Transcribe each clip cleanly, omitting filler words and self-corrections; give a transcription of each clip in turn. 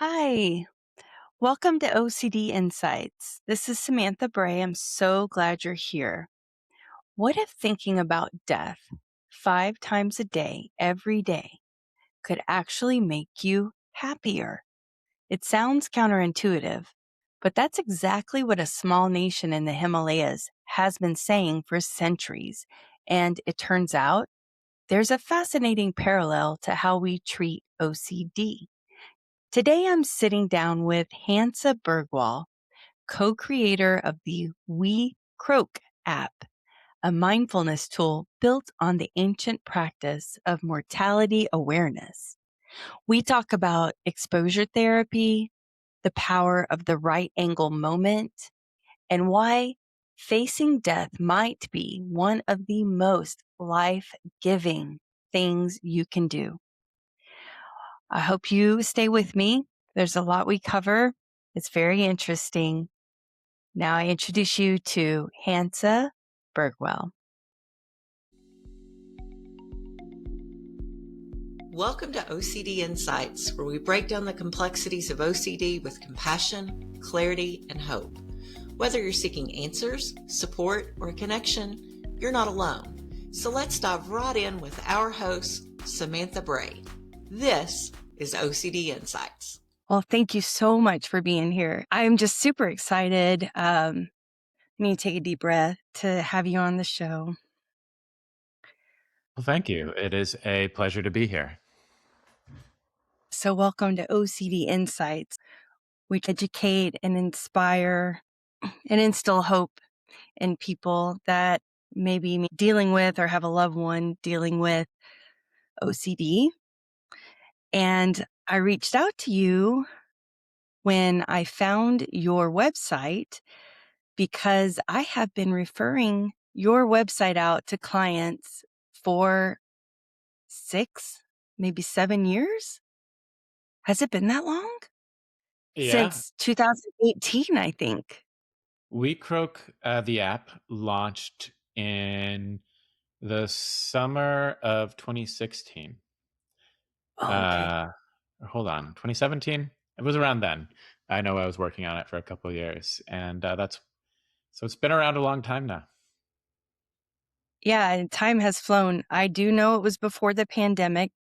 Hi, welcome to OCD Insights. This is Samantha Bray. I'm so glad you're here. What if thinking about death 5 times a day, every day, could actually make you happier? It sounds counterintuitive, but that's exactly what a small nation in the Himalayas has been saying for centuries. And it turns out there's a fascinating parallel to how we treat OCD. Today, I'm sitting down with Hansa Bergwall, co-creator of the WeCroak app, a mindfulness tool built on the ancient practice of mortality awareness. We talk about exposure therapy, the power of the right angle moment, and why facing death might be one of the most life-giving things you can do. I hope you stay with me. There's a lot we cover. It's very interesting. Now I introduce you to Hansa Bergwall. Welcome to OCD Insights, where we break down the complexities of OCD with compassion, clarity, and hope. Whether you're seeking answers, support, or a connection, you're not alone. So let's dive right in with our host, Samantha Bray. This is OCD Insights. Well, thank you so much for being here. I'm just super excited. Let me take a deep breath to have you on the show. Well, thank you. It is a pleasure to be here. So welcome to OCD Insights. We educate and inspire and instill hope in people that may be dealing with or have a loved one dealing with OCD. And I reached out to you when I found your website because I have been referring your website out to clients for 6, maybe 7 years. Has it been that long? Yeah. Since 2018, I think. WeCroak, the app, launched in the summer of 2016. Oh, okay. Hold on, 2017? It was around then. I know I was working on it for a couple of years, and so it's been around a long time now. Yeah, and time has flown. I do know it was before the pandemic,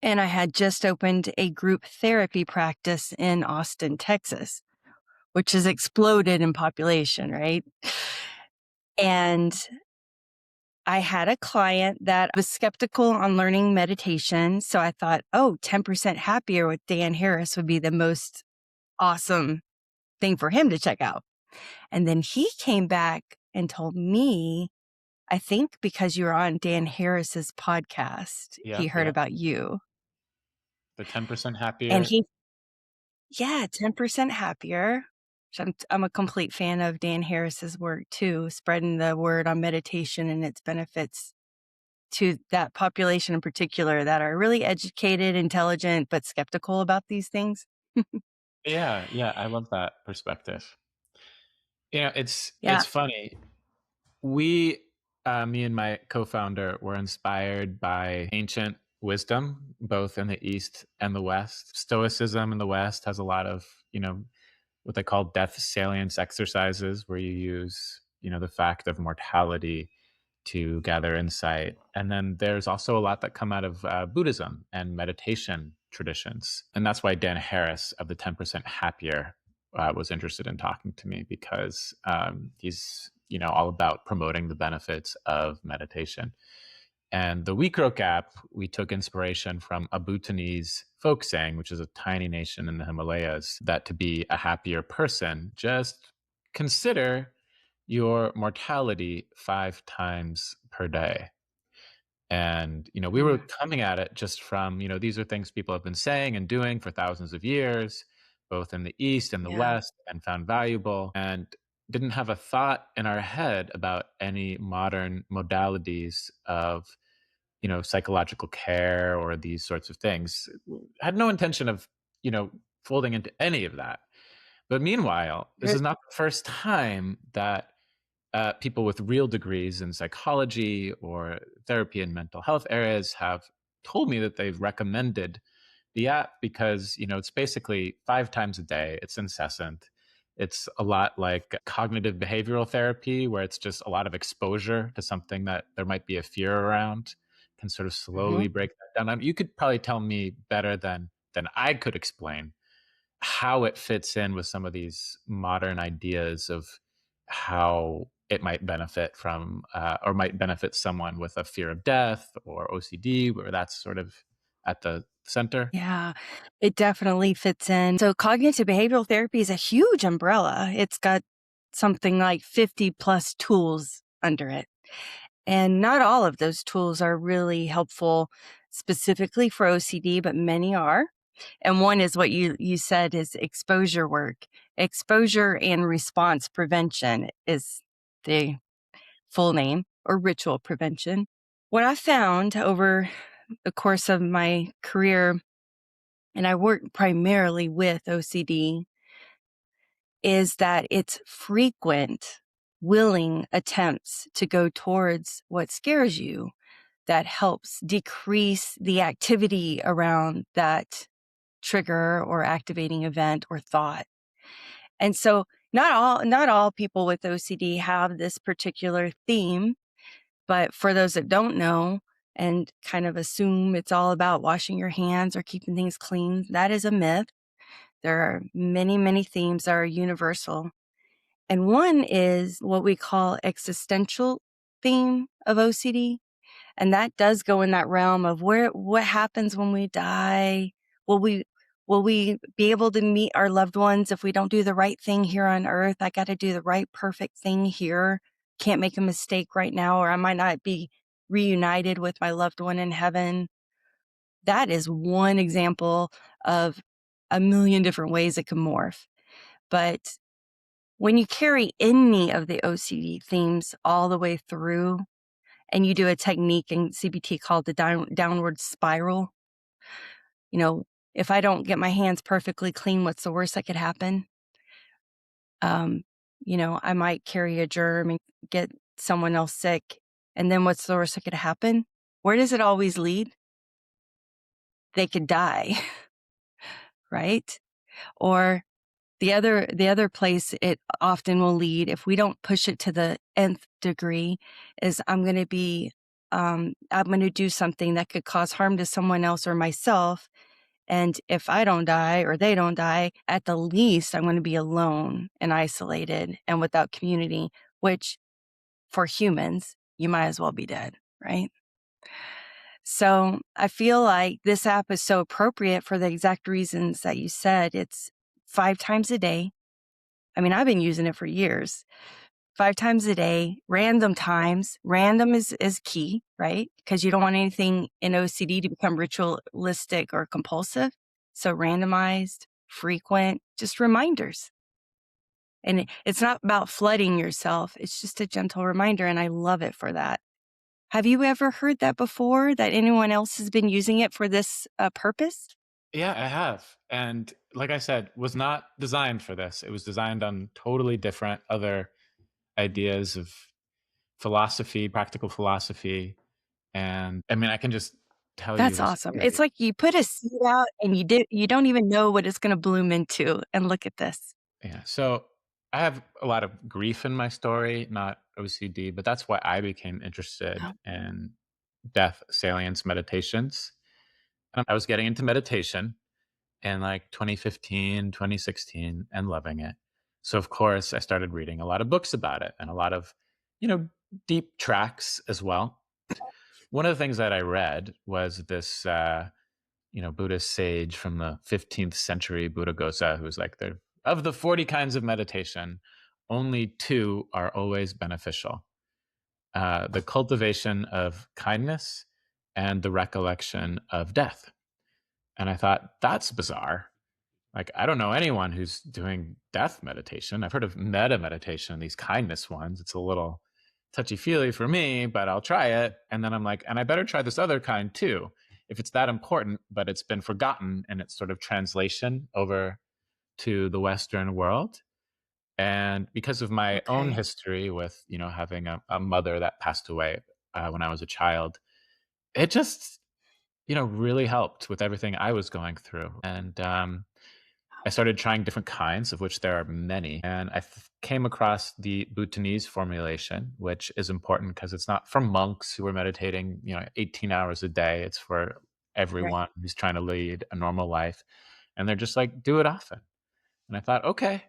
and I had just opened a group therapy practice in Austin, Texas, which has exploded in population, right? And I had a client that was skeptical on learning meditation. So I thought, 10% happier with Dan Harris would be the most awesome thing for him to check out. And then he came back and told me, I think because you were on Dan Harris's podcast, he heard about you. The 10% happier. And 10% happier. I'm a complete fan of Dan Harris's work too, spreading the word on meditation and its benefits to that population in particular that are really educated, intelligent, but skeptical about these things. Yeah, I love that perspective. It's funny. Me and my co-founder were inspired by ancient wisdom, both in the East and the West. Stoicism in the West has a lot of, what they call death salience exercises, where you use, the fact of mortality to gather insight. And then there's also a lot that come out of Buddhism and meditation traditions. And that's why Dan Harris of the 10% Happier was interested in talking to me, because he's, all about promoting the benefits of meditation. And the WeCroak app, we took inspiration from a Bhutanese folk saying, which is a tiny nation in the Himalayas, that to be a happier person, just consider your mortality 5 times per day. And, we were coming at it just from, these are things people have been saying and doing for thousands of years, both in the East and the West, and found valuable, and didn't have a thought in our head about any modern modalities of, psychological care or these sorts of things. Had no intention of, folding into any of that. But meanwhile, this is not the first time that people with real degrees in psychology or therapy and mental health areas have told me that they've recommended Yeah, because, it's basically 5 times a day. It's incessant. It's a lot like cognitive behavioral therapy, where it's just a lot of exposure to something that there might be a fear around, can sort of Hmm. slowly break that down. You could probably tell me better than I could explain how it fits in with some of these modern ideas of how it might benefit from, or might benefit someone with a fear of death or OCD, where that's sort of at the center. Yeah, it definitely fits in. So cognitive behavioral therapy is a huge umbrella. It's got something like 50 plus tools under it. And not all of those tools are really helpful specifically for OCD, but many are. And one is what you said is exposure work. Exposure and response prevention is the full name, or ritual prevention. What I found over the course of my career, and I work primarily with OCD, is that it's frequent, willing attempts to go towards what scares you that helps decrease the activity around that trigger or activating event or thought. And so not all people with OCD have this particular theme, but for those that don't know and kind of assume it's all about washing your hands or keeping things clean, that is a myth. There are many, many themes that are universal. And one is what we call existential theme of OCD. And that does go in that realm of what happens when we die? Will we will we be able to meet our loved ones if we don't do the right thing here on earth? I got to do the right perfect thing here. Can't make a mistake right now, or I might not be reunited with my loved one in heaven. That is one example of a million different ways it can morph. But when you carry any of the OCD themes all the way through, and you do a technique in CBT called the downward spiral. If I don't get my hands perfectly clean, what's the worst that could happen? Um, I might carry a germ and get someone else sick. And then what's the worst that could happen? Where does it always lead? They could die, right? Or the other place it often will lead, if we don't push it to the nth degree, is I'm going to do something that could cause harm to someone else or myself. And if I don't die or they don't die, at the least, I'm going to be alone and isolated and without community, which for humans, you might as well be dead, right? So I feel like this app is so appropriate for the exact reasons that you said. It's 5 times a day. I mean, I've been using it for years. 5 times a day, random times. Random is key, right? Because you don't want anything in OCD to become ritualistic or compulsive. So randomized, frequent, just reminders. And it's not about flooding yourself. It's just a gentle reminder. And I love it for that. Have you ever heard that before, that anyone else has been using it for this purpose? Yeah, I have. And like I said, was not designed for this. It was designed on totally different other ideas of philosophy, practical philosophy. And I mean, I can just tell you That's a awesome. It's story. like you put a seed out and you don't even know what it's gonna bloom into, and look at this. Yeah. So I have a lot of grief in my story, not OCD, but that's why I became interested Oh, in death salience meditations. I was getting into meditation in like 2015, 2016, and loving it. So, of course, I started reading a lot of books about it and a lot of, you know, deep tracks as well. One of the things that I read was this, Buddhist sage from the 15th century, Buddhaghosa, who's like, of the 40 kinds of meditation, only two are always beneficial: the cultivation of kindness and the recollection of death. And I thought, that's bizarre. Like, I don't know anyone who's doing death meditation. I've heard of meta meditation, these kindness ones. It's a little touchy feely for me, but I'll try it. And then I'm like, and I better try this other kind too, if it's that important, but it's been forgotten in its sort of translation over to the Western world. And because of my own okay. history with, having a mother that passed away when I was a child, it just really helped with everything I was going through. And I started trying different kinds, of which there are many. And came across the Bhutanese formulation, which is important because it's not for monks who are meditating, 18 hours a day. It's for Right. everyone who's trying to lead a normal life. And they're just like, do it often. And I thought, okay,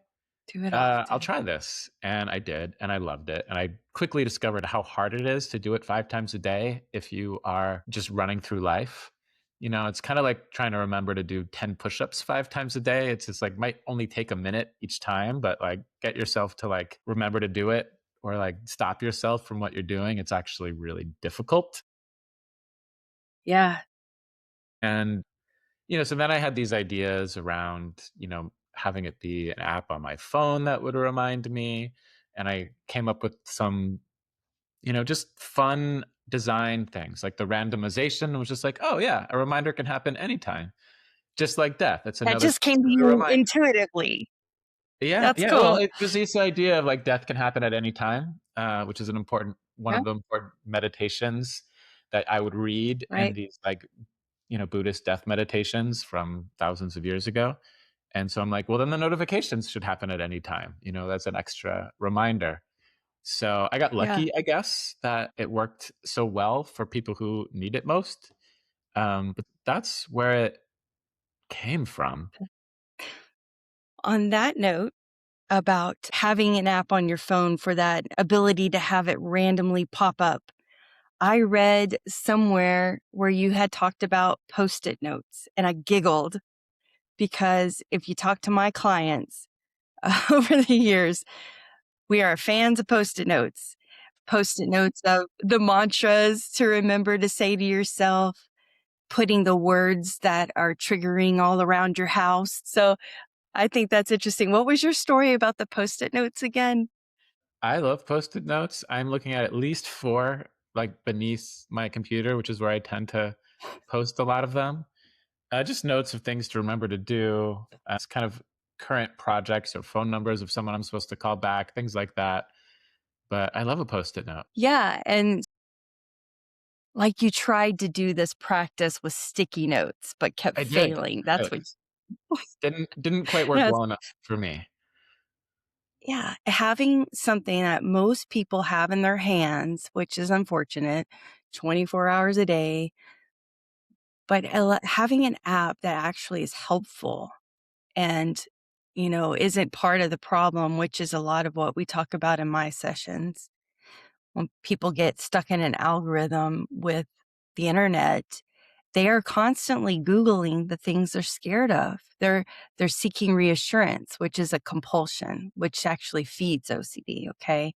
Do it I'll often. try this. And I did, and I loved it. And I quickly discovered how hard it is to do it 5 times a day if you are just running through life. It's kind of like trying to remember to do 10 push-ups 5 times a day. It's just like might only take a minute each time, but like get yourself to like remember to do it or like stop yourself from what you're doing. It's actually really difficult. Yeah. And so then I had these ideas around, having it be an app on my phone that would remind me. And I came up with some, just fun design things. Like the randomization was just like, oh, yeah, a reminder can happen anytime, just like death. It's That another just piece came to of the you reminder. intuitively. Yeah. That's Yeah. Well, cool. it was this idea of like death can happen at any time, which is one Yeah. of the important meditations that I would read in Right. these like, Buddhist death meditations from thousands of years ago. And so I'm like, well, then the notifications should happen at any time. That's an extra reminder. So I got Yeah. lucky, I guess, that it worked so well for people who need it most. But that's where it came from. On that note, about having an app on your phone for that ability to have it randomly pop up, I read somewhere where you had talked about Post-it notes, and I giggled because if you talk to my clients over the years, we are fans of Post-it notes of the mantras to remember to say to yourself, putting the words that are triggering all around your house. So I think that's interesting. What was your story about the Post-it notes again? I love Post-it notes. I'm looking at least four, like beneath my computer, which is where I tend to post a lot of them. Just notes of things to remember to do. It's kind of current projects or phone numbers of someone I'm supposed to call back, things like that. But I love a Post-it note. Yeah. And like you tried to do this practice with sticky notes, but kept I did. failing. I That's what, didn't quite work yes. well enough for me. Yeah. Having something that most people have in their hands, which is unfortunate, 24 hours a day, but having an app that actually is helpful and, isn't part of the problem, which is a lot of what we talk about in my sessions. When people get stuck in an algorithm with the internet, they are constantly Googling the things they're scared of. They're seeking reassurance, which is a compulsion, which actually feeds OCD, okay?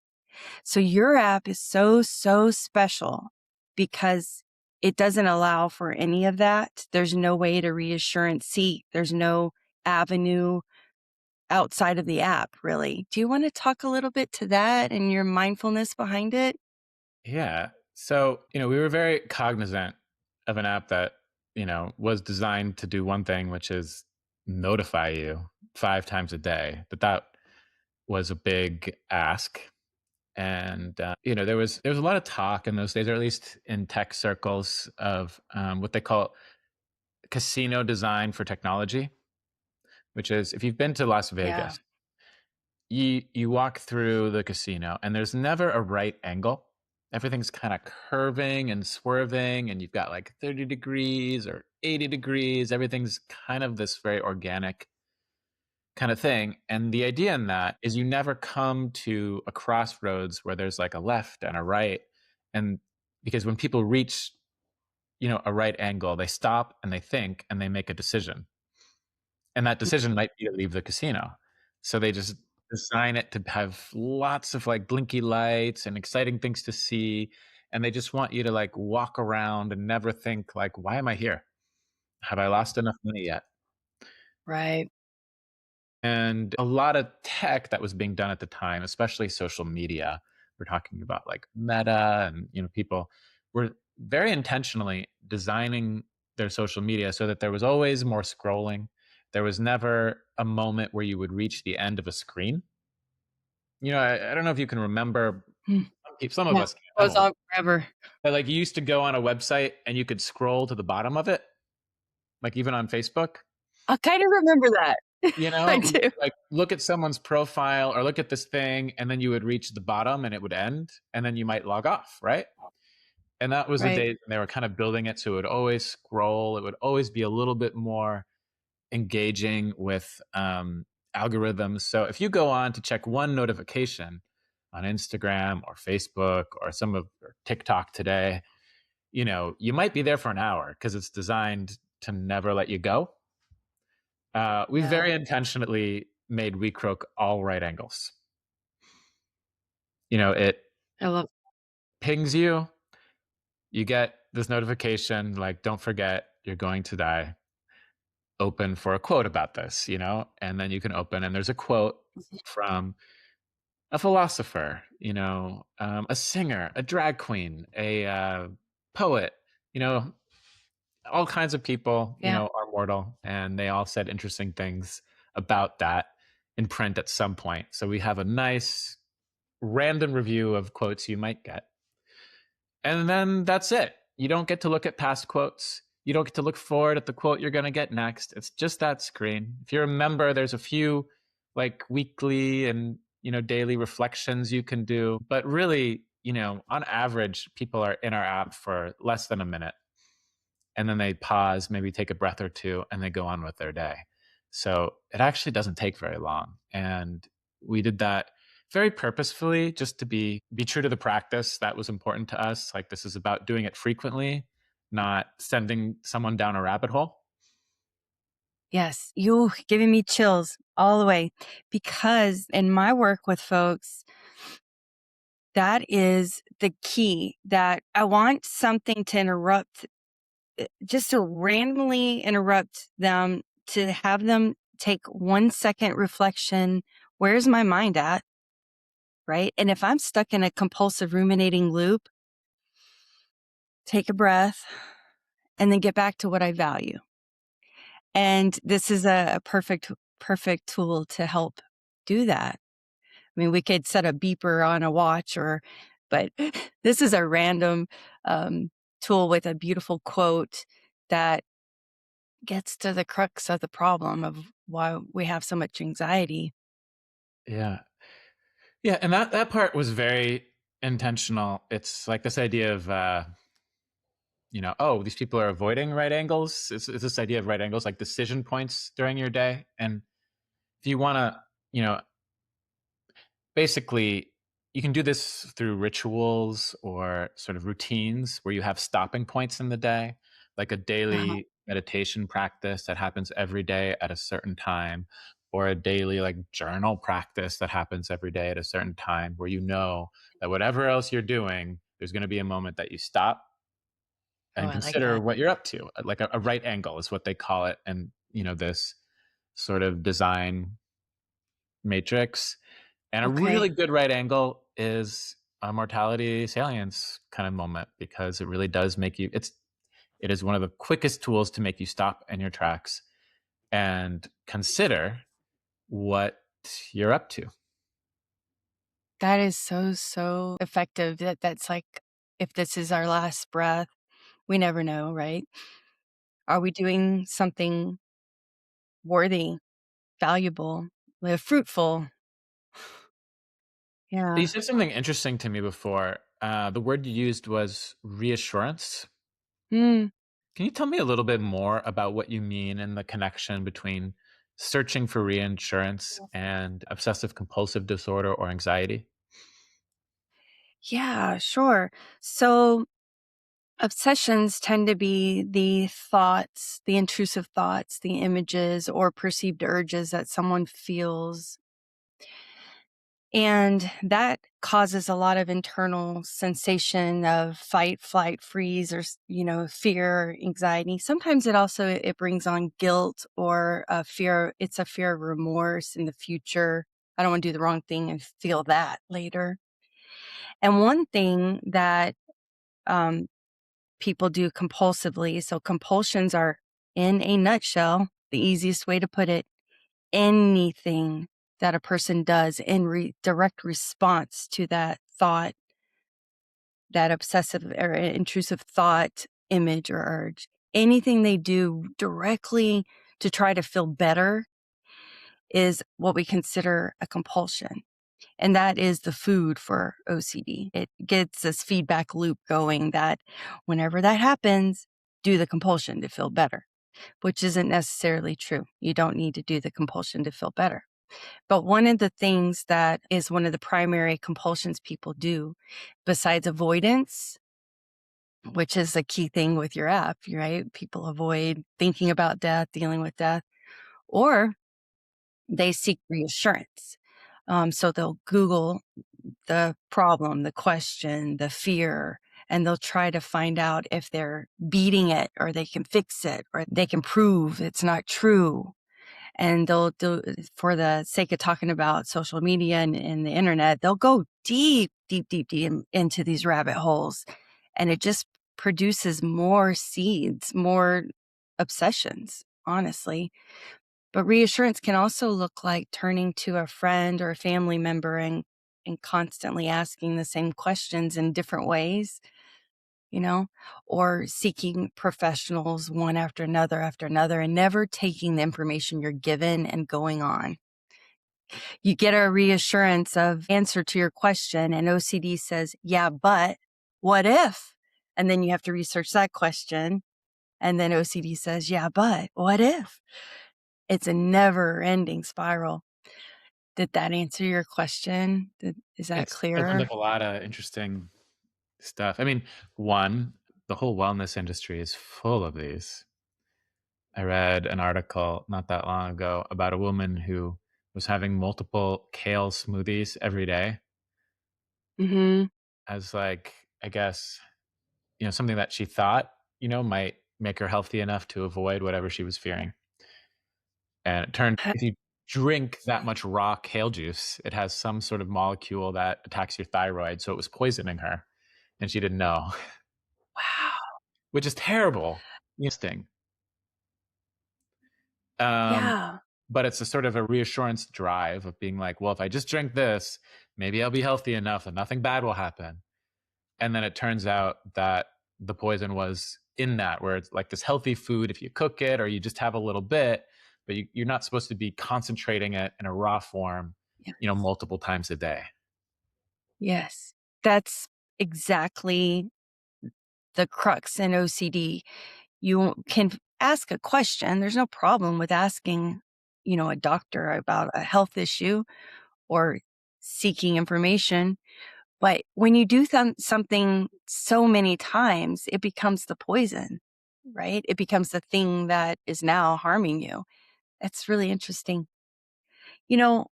So your app is so, so special because it doesn't allow for any of that. There's no way to reassurance seek. There's no avenue outside of the app, really. Do you want to talk a little bit to that and your mindfulness behind it? Yeah. So, we were very cognizant of an app that, was designed to do one thing, which is notify you 5 times a day. But that was a big ask. And there was a lot of talk in those days, or at least in tech circles, of what they call casino design for technology, which is if you've been to Las Yeah. Vegas, you walk through the casino and there's never a right angle. Everything's kind of curving and swerving, and you've got like 30 degrees or 80 degrees. Everything's kind of this very organic kind of thing. And the idea in that is you never come to a crossroads where there's like a left and a right. And because when people reach, a right angle, they stop and they think and they make a decision. And that decision might be to leave the casino. So they just design it to have lots of like blinky lights and exciting things to see. And they just want you to like walk around and never think like, why am I here? Have I lost enough money yet? Right. And a lot of tech that was being done at the time, especially social media, we're talking about like Meta and, people were very intentionally designing their social media so that there was always more scrolling. There was never a moment where you would reach the end of a screen. I don't know if you can remember Hmm. some of Yeah, us can't. I'm goes old. on forever. But like you used to go on a website and you could scroll to the bottom of it, like even on Facebook. I kind of remember that. You I know, you do. could, like look at someone's profile or look at this thing, and then you would reach the bottom and it would end, and then you might log off, right? And that was the Right. days when they were kind of building it, so it would always scroll. It would always be a little bit more engaging with algorithms. So if you go on to check one notification on Instagram or Facebook or some of or TikTok today, you know, you might be there for an hour because it's designed to never let you go. We Yeah. very intentionally made WeCroak all right angles. You know, it I love. pings you, you get this notification like, don't forget, you're going to die. Open for a quote about this, you know, and then you can open, and there's a quote from a philosopher, you know, a singer, a drag queen, a poet, you know, all kinds of people, you Yeah. know, are mortal, and they all said interesting things about that in print at some point. So we have a nice random review of quotes you might get. And then that's it. You don't get to look at past quotes. You don't get to look forward at the quote you're going to get next. It's just that screen. If you're a member, there's a few like weekly and, you know, daily reflections you can do. But really, you know, on average, people are in our app for less than a minute. And then they pause, maybe take a breath or two, and they go on with their day. So it actually doesn't take very long. And we did that very purposefully, just to be true to the practice. That was important to us. Like, this is about doing it frequently, not sending someone down a rabbit hole. Yes, you giving me chills all the way, because in my work with folks, that is the key, that I want something to interrupt, just to randomly interrupt them, to have them take 1 second reflection. Where's my mind at? Right. And if I'm stuck in a compulsive ruminating loop, take a breath and then get back to what I value. And this is a perfect tool to help do that. I mean, we could set a beeper on a watch, but this is a random tool with a beautiful quote that gets to the crux of the problem of why we have so much anxiety. Yeah. Yeah. And that part was very intentional. It's like this idea of, you know, oh, these people are avoiding right angles. It's this idea of right angles, like decision points during your day. And if you want to, you know, basically, you can do this through rituals or sort of routines where you have stopping points in the day, like a Uh-huh. daily meditation practice that happens every day at a certain time, or a daily like journal practice that happens every day at a certain time, where you know that whatever else you're doing, there's going to be a moment that you stop Oh, and I like consider that. what you're up to. Like a right angle is what they call it. And, you know, this sort of design matrix. And a really Okay. good right angle is a mortality salience kind of moment, because it really does make you, it is one of the quickest tools to make you stop in your tracks and consider what you're up to. That is so effective. That's like, if this is our last breath, we never know, right? Are we doing something worthy, valuable, fruitful? You Yeah. said something interesting to me before. The word you used was reassurance. Mm. Can you tell me a little bit more about what you mean and the connection between searching for reinsurance and obsessive compulsive disorder or anxiety? Yeah, sure. So obsessions tend to be the thoughts, the intrusive thoughts, the images or perceived urges that someone feels. And that causes a lot of internal sensation of fight, flight, freeze, or, fear, anxiety. Sometimes it brings on guilt or a fear. It's a fear of remorse in the future. I don't want to do the wrong thing and feel that later. And one thing that um, people do compulsively, so compulsions are, in a nutshell, the easiest way to put it, anything that a person does in direct response to that thought, that obsessive or intrusive thought, image, or urge. Anything they do directly to try to feel better is what we consider a compulsion. And that is the food for OCD. It gets this feedback loop going that whenever that happens, do the compulsion to feel better, which isn't necessarily true. You don't need to do the compulsion to feel better. But one of the things that is one of the primary compulsions people do, besides avoidance, which is a key thing with your app, right? People avoid thinking about death, dealing with death, or they seek reassurance. So they'll Google the problem, the question, the fear, and they'll try to find out if they're beating it or they can fix it or they can prove it's not true. And they'll do, for the sake of talking about social media and the internet, they'll go deep, deep, deep, deep into these rabbit holes. And it just produces more seeds, more obsessions, honestly. But reassurance can also look like turning to a friend or a family member and constantly asking the same questions in different ways, you know, or seeking professionals one after another, and never taking the information you're given and going on. You get a reassurance of answer to your question, and OCD says, yeah, but what if? And then you have to research that question. And then OCD says, yeah, but what if? It's a never ending spiral. Did that answer your question? Is that It's opened clearer? up a lot of interesting stuff. I mean, one, the whole wellness industry is full of these. I read an article not that long ago about a woman who was having multiple kale smoothies every day Mm-hmm. as like, I guess, something that she thought, might make her healthy enough to avoid whatever she was fearing. And it turned if you drink that much raw kale juice, it has some sort of molecule that attacks your thyroid, so it was poisoning her, and she didn't know, Wow. which is terrible. Interesting. Um, Yeah. but it's a sort of a reassurance drive of being like, well, if I just drink this, maybe I'll be healthy enough and nothing bad will happen. And then it turns out that the poison was in that, where it's like this healthy food if you cook it or you just have a little bit, but you're not supposed to be concentrating it in a raw form, Yes. multiple times a day. Yes. That's exactly the crux in OCD. You can ask a question. There's no problem with asking, a doctor about a health issue or seeking information. But when you do something so many times, it becomes the poison, right? It becomes the thing that is now harming you. That's really interesting. You know,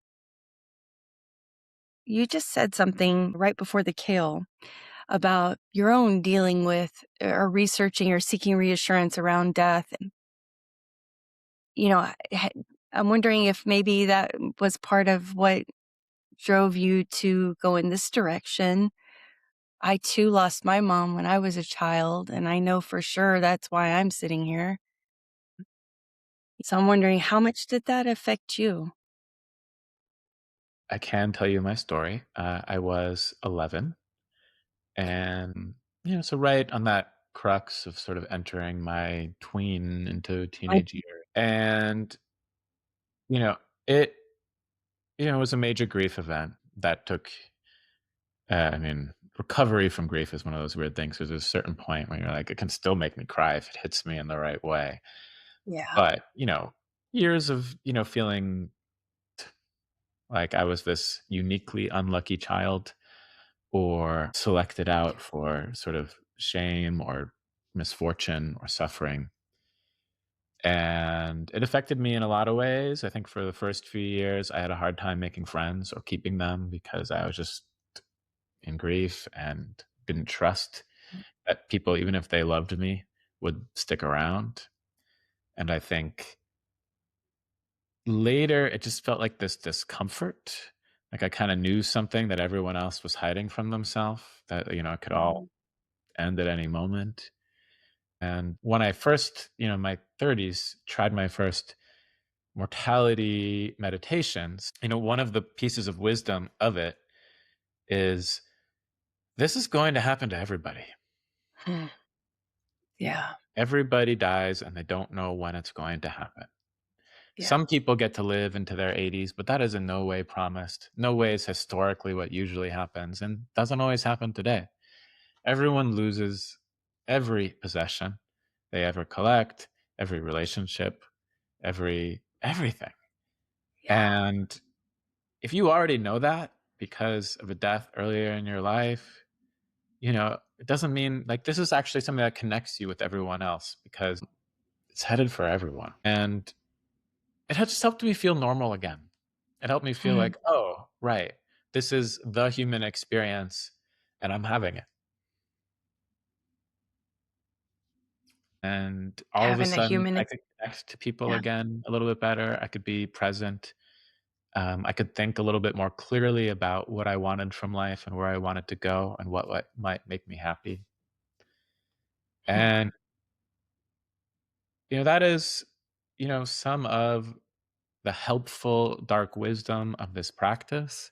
you just said something right before the kale about your own dealing with or researching or seeking reassurance around death. And, you know, I- I'm wondering if maybe that was part of what drove you to go in this direction. I too lost my mom when I was a child, and I know for sure that's why I'm sitting here. So I'm wondering, how much did that affect you? I can tell you my story. I was 11, and so right on that crux of sort of entering my tween into I teenage year, and you know, it was a major grief event that took. I mean, recovery from grief is one of those weird things. There's a certain point where you're like, it can still make me cry if it hits me in the right way. Yeah. But years of feeling like I was this uniquely unlucky child or selected out for sort of shame or misfortune or suffering. And it affected me in a lot of ways. I think for the first few years, I had a hard time making friends or keeping them because I was just in grief and didn't trust that people, even if they loved me, would stick around. And I think later it just felt like this discomfort. Like I kind of knew something that everyone else was hiding from themselves, that, it could all Mhm. end at any moment. And when I first, my 30s, tried my first mortality meditations, one of the pieces of wisdom of it is this is going to happen to everybody. Yeah. Everybody dies and they don't know when it's going to happen. Yeah. Some people get to live into their 80s, but that is in no way promised. No way is historically what usually happens and doesn't always happen today. Everyone loses every possession they ever collect, every relationship, everything. Yeah. And if you already know that because of a death earlier in your life, it doesn't mean like this is actually something that connects you with everyone else because it's headed for everyone. And it had just helped me feel normal again. It helped me feel Hmm. like, oh, right, this is the human experience and I'm having it. And all of a Having a sudden, human, I could connect to people yeah. again a little bit better. I could be present. I could think a little bit more clearly about what I wanted from life and where I wanted to go and what might make me happy. Hmm. And, that is, some of the helpful dark wisdom of this practice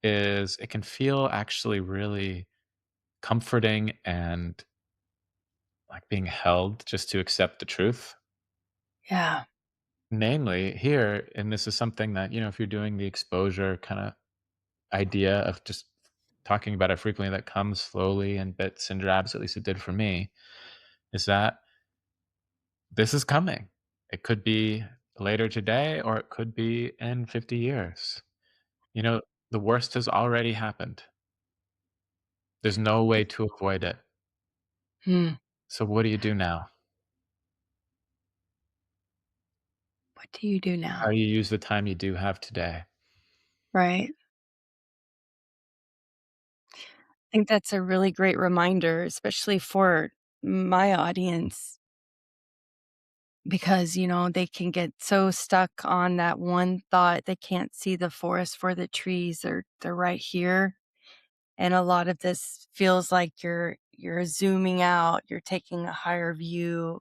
is it can feel actually really comforting and like being held just to accept the truth. Yeah. Namely, here, and this is something that, if you're doing the exposure kind of idea of just talking about it frequently, that comes slowly in bits and drabs, at least it did for me, is that this is coming. It could be later today or it could be in 50 years. You know, the worst has already happened. There's no way to avoid it. Hmm. So what do you do now? What do you do How now? do you use the time you do have today? Right. I think that's a really great reminder, especially for my audience, because, they can get so stuck on that one thought. They can't see the forest for the trees. They're right here. And a lot of this feels like you're zooming out, you're taking a higher view.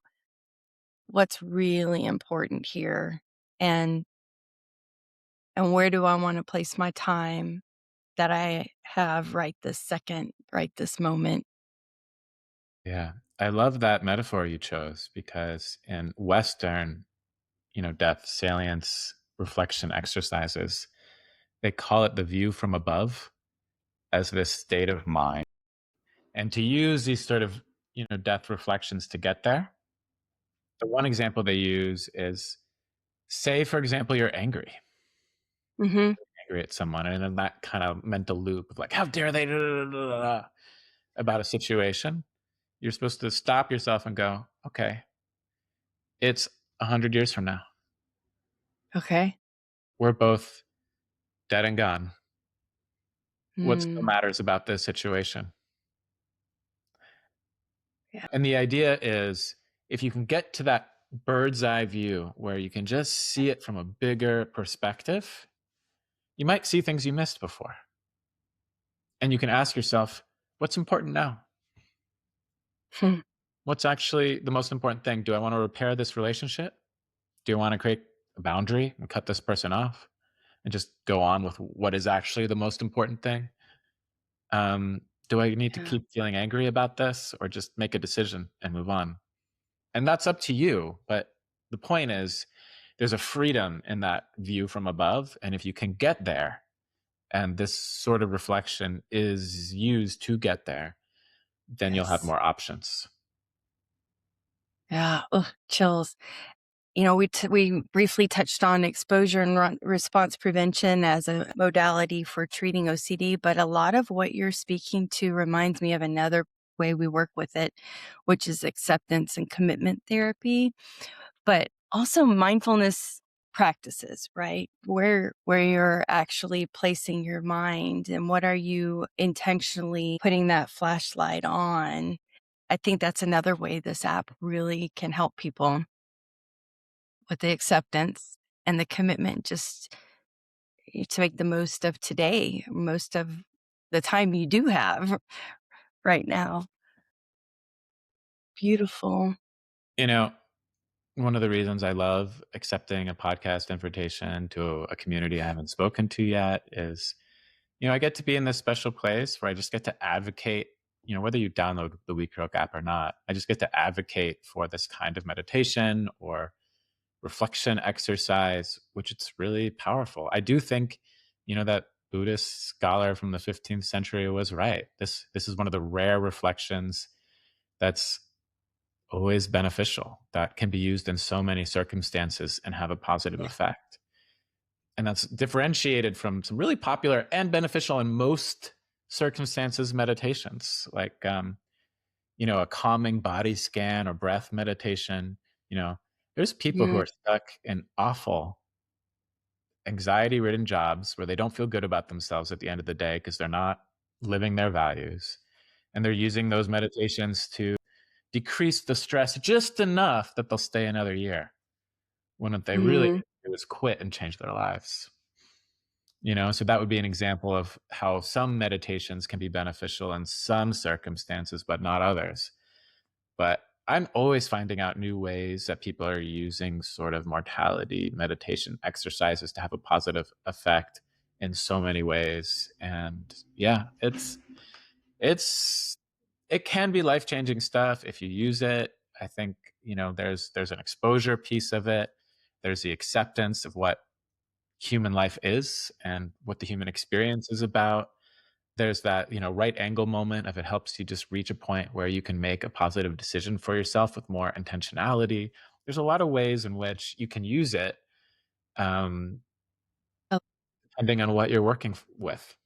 What's really important here? And and where do I want to place my time that I have right this second, right this moment? Yeah. I love that metaphor you chose because in Western, death salience reflection exercises, they call it the view from above as this state of mind. And to use these sort of, death reflections to get there, the one example they use is say, for example, you're Mhm. angry at someone, and in that kind of mental loop of like, how dare they, about a situation, you're supposed to stop yourself and go, okay, it's 100 years from now. Okay. We're both dead and gone. What still Mm. matters about this situation? Yeah. And the idea is if you can get to that bird's eye view where you can just see it from a bigger perspective, you might see things you missed before. And you can ask yourself, what's important now? Hmm. What's actually the most important thing? Do I want to repair this relationship? Do I want to create a boundary and cut this person off and just go on with what is actually the most important thing? Do I need to Yeah. keep feeling angry about this or just make a decision and move on? And that's up to you. But the point is, there's a freedom in that view from above. And if you can get there, and this sort of reflection is used to get there, then you'll have Yes. more options. Yeah. Ugh, chills. We briefly touched on exposure and response prevention as a modality for treating OCD, but a lot of what you're speaking to reminds me of another way we work with it, which is acceptance and commitment therapy, but also mindfulness practices, right? Where you're actually placing your mind and what are you intentionally putting that flashlight on. I think that's another way this app really can help people with the acceptance and the commitment just to make the most of today, most of the time you do have right now. Beautiful. You know, one of the reasons I love accepting a podcast invitation to a community I haven't spoken to yet is I get to be in this special place where I just get to advocate, whether you download the WeCroak app or not, I just get to advocate for this kind of meditation or reflection exercise, which it's really powerful. I do think, that Buddhist scholar from the 15th century was right. This is one of the rare reflections that's always beneficial, that can be used in so many circumstances and have a positive effect. And that's differentiated from some really popular and beneficial in most circumstances meditations, like a calming body scan or breath meditation. There's people who Mm, are stuck in awful anxiety ridden jobs where they don't feel good about themselves at the end of the day because they're not living their values, and they're using those meditations to decrease the stress just enough that they'll stay another year, when what they really mm. do is quit and change their lives. So that would be an example of how some meditations can be beneficial in some circumstances, but not others. But I'm always finding out new ways that people are using sort of mortality meditation exercises to have a positive effect in so many ways. And yeah, it's it can be life-changing stuff if you use it. I think, there's an exposure piece of it. There's the acceptance of what human life is and what the human experience is about. There's that, right angle moment of it helps you just reach a point where you can make a positive decision for yourself with more intentionality. There's a lot of ways in which you can use it, um, Oh, depending on what you're working with.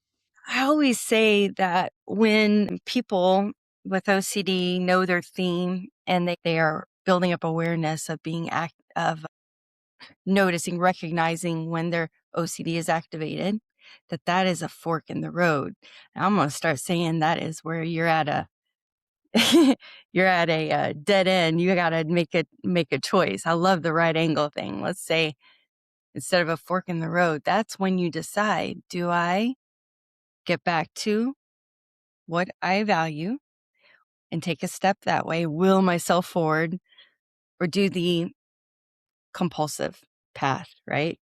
I always say that when people with OCD know their theme and they are building up awareness of of noticing, recognizing when their OCD is activated, that is a fork in the road. And I'm going to start saying that is where you're at a you're at a dead end. You got to make a choice. I love the right angle thing. Let's say instead of a fork in the road, that's when you decide, do I get back to what I value and take a step that way, will myself forward, or do the compulsive path, right?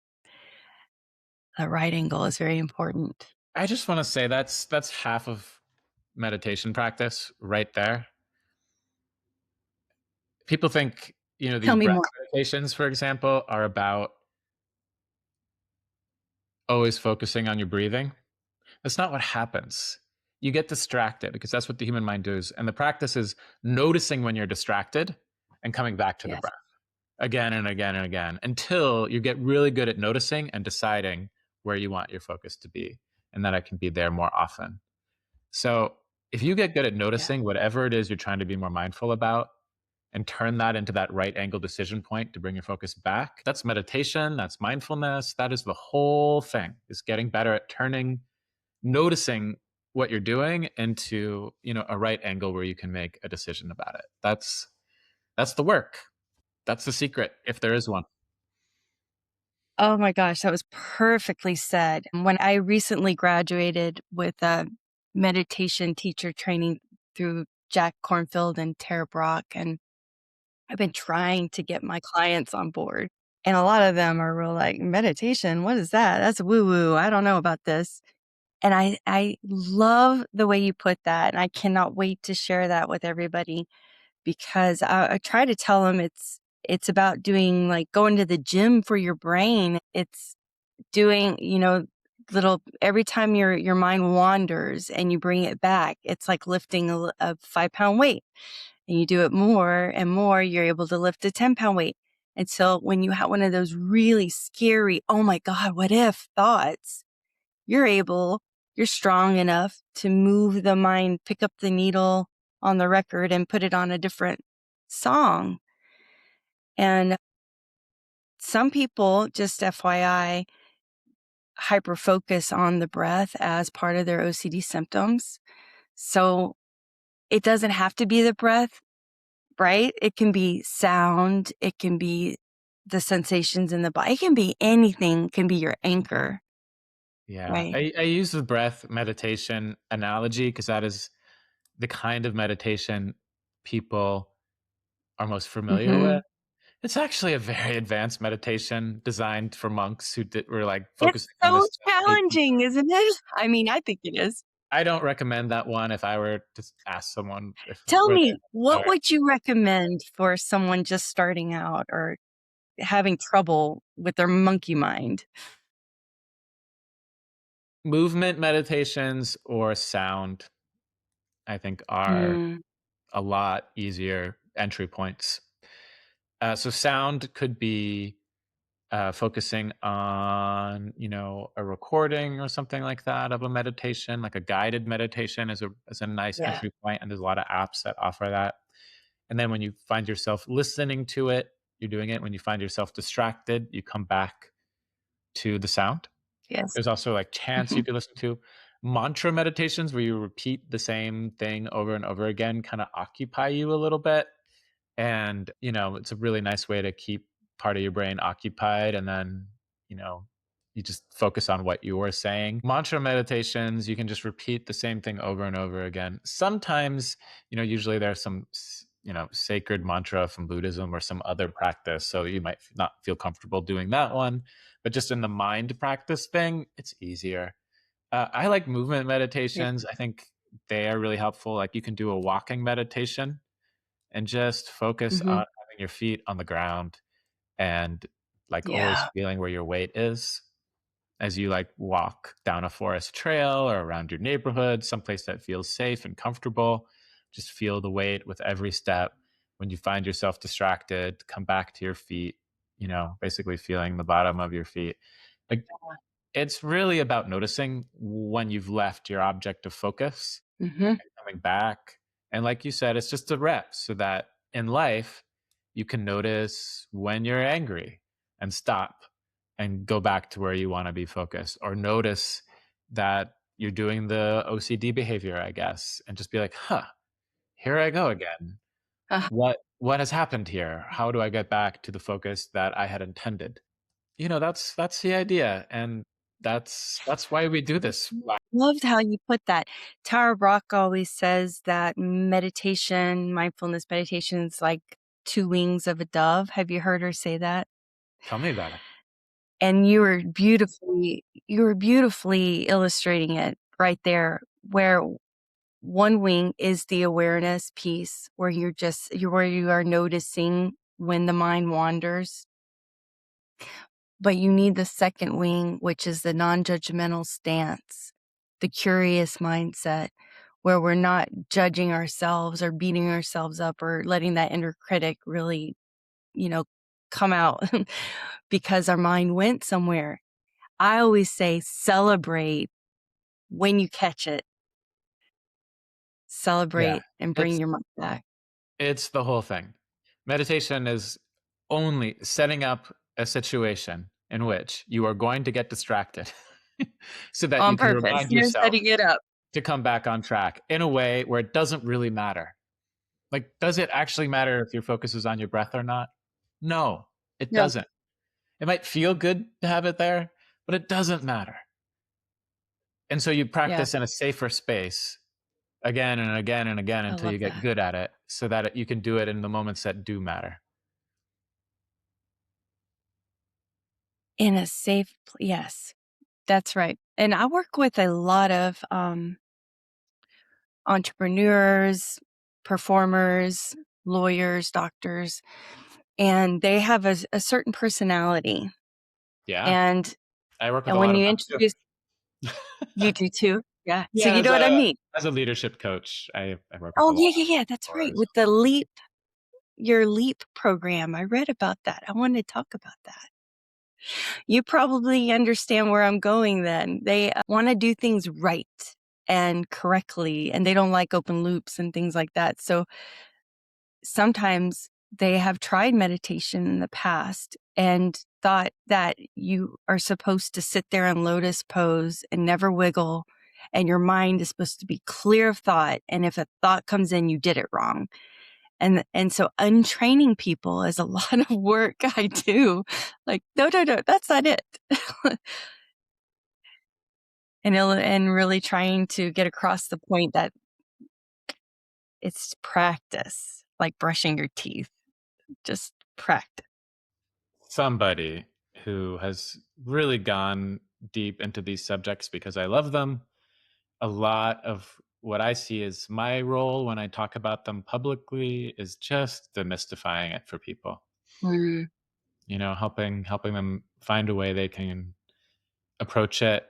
The right angle is very important. I just want to say that's half of meditation practice right there. People think, Tell these me breath more. meditations, for example, are about always focusing on your breathing. That's not what happens. You get distracted because that's what the human mind does. And the practice is noticing when you're distracted and coming back to the Yes. breath again and again and again until you get really good at noticing and deciding where you want your focus to be, and that I can be there more often. So if you get good at Yeah. noticing whatever it is you're trying to be more mindful about and turn that into that right angle decision point to bring your focus back, that's meditation, that's mindfulness, that is the whole thing, is getting better at noticing what you're doing into, a right angle where you can make a decision about it. That's the work. That's the secret, if there is one. Oh my gosh, that was perfectly said. When I recently graduated with a meditation teacher training through Jack Cornfield and Tara Brock, and I've been trying to get my clients on board. And a lot of them are real like, meditation, what is that? That's woo woo. I don't know about this. And I love the way you put that. And I cannot wait to share that with everybody because I try to tell them it's about doing like going to the gym for your brain. It's doing, little every time your mind wanders and you bring it back, it's like lifting a 5-pound weight, and you do it more and more, you're able to lift a 10-pound weight. And so when you have one of those really scary, oh my God, what if thoughts, you're strong enough to move the mind, pick up the needle on the record and put it on a different song. And some people, just FYI, hyper focus on the breath as part of their OCD symptoms. So it doesn't have to be the breath, right? It can be sound. It can be the sensations in the body. It can be anything, can be your anchor, Yeah. right? I use the breath meditation analogy because that is the kind of meditation people are most familiar Mm-hmm. with. It's actually a very advanced meditation designed for monks who were like It's focusing on so this. challenging, isn't it? I mean, I think it is. I don't recommend that one if I were to ask someone if Tell where me, they what are. would you recommend for someone just starting out or having trouble with their monkey mind? Movement meditations or sound, I think, are Mm, a lot easier entry points. So sound could be focusing on, a recording or something like that of a meditation, like a guided meditation is a nice yeah. entry point, and there's a lot of apps that offer that. And then when you find yourself listening to it, you're doing it. When you find yourself distracted, you come back to the sound. Yes. There's also like chants you Mhm. could listen to. Mantra meditations where you repeat the same thing over and over again kind of occupy you a little bit. And, it's a really nice way to keep part of your brain occupied. And then, you know, you just focus on what you were saying. Mantra meditations, you can just repeat the same thing over and over again. Sometimes, usually there's some, sacred mantra from Buddhism or some other practice. So you might not feel comfortable doing that one. But just in the mind practice thing, it's easier. I like movement Yeah. meditations. I think they are really helpful. Like you can do a walking meditation and just focus on Mhm. having your feet on the ground and like always Yeah. feeling where your weight is as you like walk down a forest trail or around your neighborhood, someplace that feels safe and comfortable. Just feel the weight with every step. When you find yourself distracted, come back to your feet, basically feeling the bottom of your feet. Like it's really about noticing when you've left your object of focus Mhm. and coming back. And like you said, it's just a rep so that in life, you can notice when you're angry and stop and go back to where you want to be focused, or notice that you're doing the OCD behavior, I guess, and just be like, huh, here I go again. Uh, What has happened here? How do I get back to the focus that I had intended? That's the idea. And that's why we do this. Loved how you put that. Tara Brach always says that meditation, mindfulness meditation is like two wings of a dove. Have you heard her say that? Tell me about it. And you were beautifully illustrating it right there, where one wing is the awareness piece, where where you are noticing when the mind wanders. But you need the second wing, which is the non-judgmental stance, the curious mindset, where we're not judging ourselves or beating ourselves up or letting that inner critic really, you know, come out because our mind went somewhere. I always say celebrate when you catch it. Yeah. Celebrate and bring It's your mind back. it's the whole thing. Meditation is only setting up a situation in which you are going to get distracted so that you On can purpose. remind You're yourself setting it up. to come back on track in a way where it doesn't really matter. Like, does it actually matter if your focus is on your breath or not? No, it No. doesn't. It might feel good to have it there, but it doesn't matter. And so you Yeah, practice in a safer space again and again and again I until love you get that. good at it so that you can do it in the moments that do matter. In a yes, that's right. And I work with a lot of entrepreneurs, performers, lawyers, doctors, and they have a certain personality. Yeah. And I work with and a when lot of you them introduce too. you do too? Yeah. So Yeah, you know what I mean? as a leadership coach, I work with a Oh, lot yeah, of yeah, yeah, that's right. mentors. With your LEAP program. I read about that. I wanted to talk about that. You probably understand where I'm going then. They want to do things right and correctly, and they don't like open loops and things like that. So sometimes they have tried meditation in the past and thought that you are supposed to sit there in lotus pose and never wiggle, and your mind is supposed to be clear of thought. And if a thought comes in, you did it wrong. And so untraining people is a lot of work I do. Like, no, no, no, that's not it. And really trying to get across the point that it's practice, like brushing your teeth, just practice. somebody who has really gone deep into these subjects because I love them. A lot of what I see as my role when I talk about them publicly is just demystifying it for people. Mm, Helping them find a way they can approach it.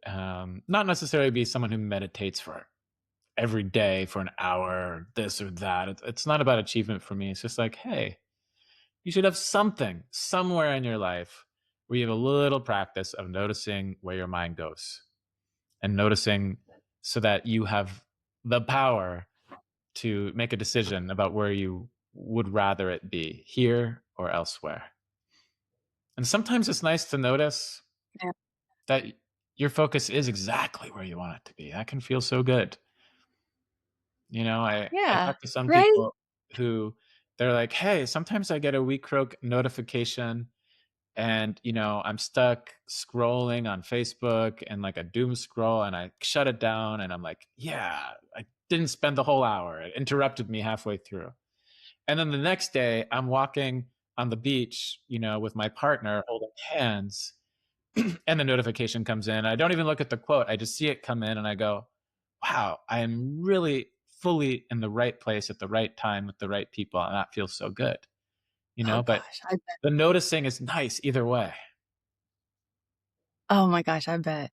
Not necessarily be someone who meditates for every day for an hour, or this or that. It's not about achievement for me. It's just like, hey, you should have something somewhere in your life where you have a little practice of noticing where your mind goes and noticing so that you have the power to make a decision about where you would rather it be, here or elsewhere. And sometimes it's nice to notice yeah. that your focus is exactly where you want it to be. That can feel so good. I Yeah. talk to some Right? people who they're like, hey, sometimes I get a WeCroak notification and I'm stuck scrolling on Facebook and like a doom scroll, and I shut it down and I'm like, yeah, I didn't spend the whole hour. It interrupted me halfway through. And then the next day I'm walking on the beach, with my partner holding hands, and the notification comes in. I don't even look at the quote. I just see it come in and I go, wow, I am really fully in the right place at the right time with the right people. And that feels so good, Oh but gosh, I bet. the noticing is nice either way. Oh my gosh, I bet.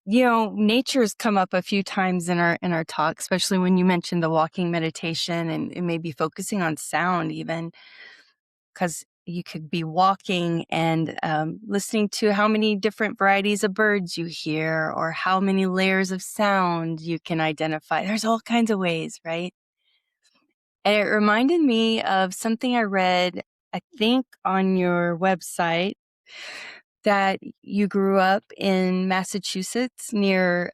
Nature's come up a few times in our talk, especially when you mentioned the walking meditation and maybe focusing on sound even, because you could be walking and listening to how many different varieties of birds you hear or how many layers of sound you can identify. There's all kinds of ways, right? And it reminded me of something I read, I think, on your website, that you grew up in Massachusetts near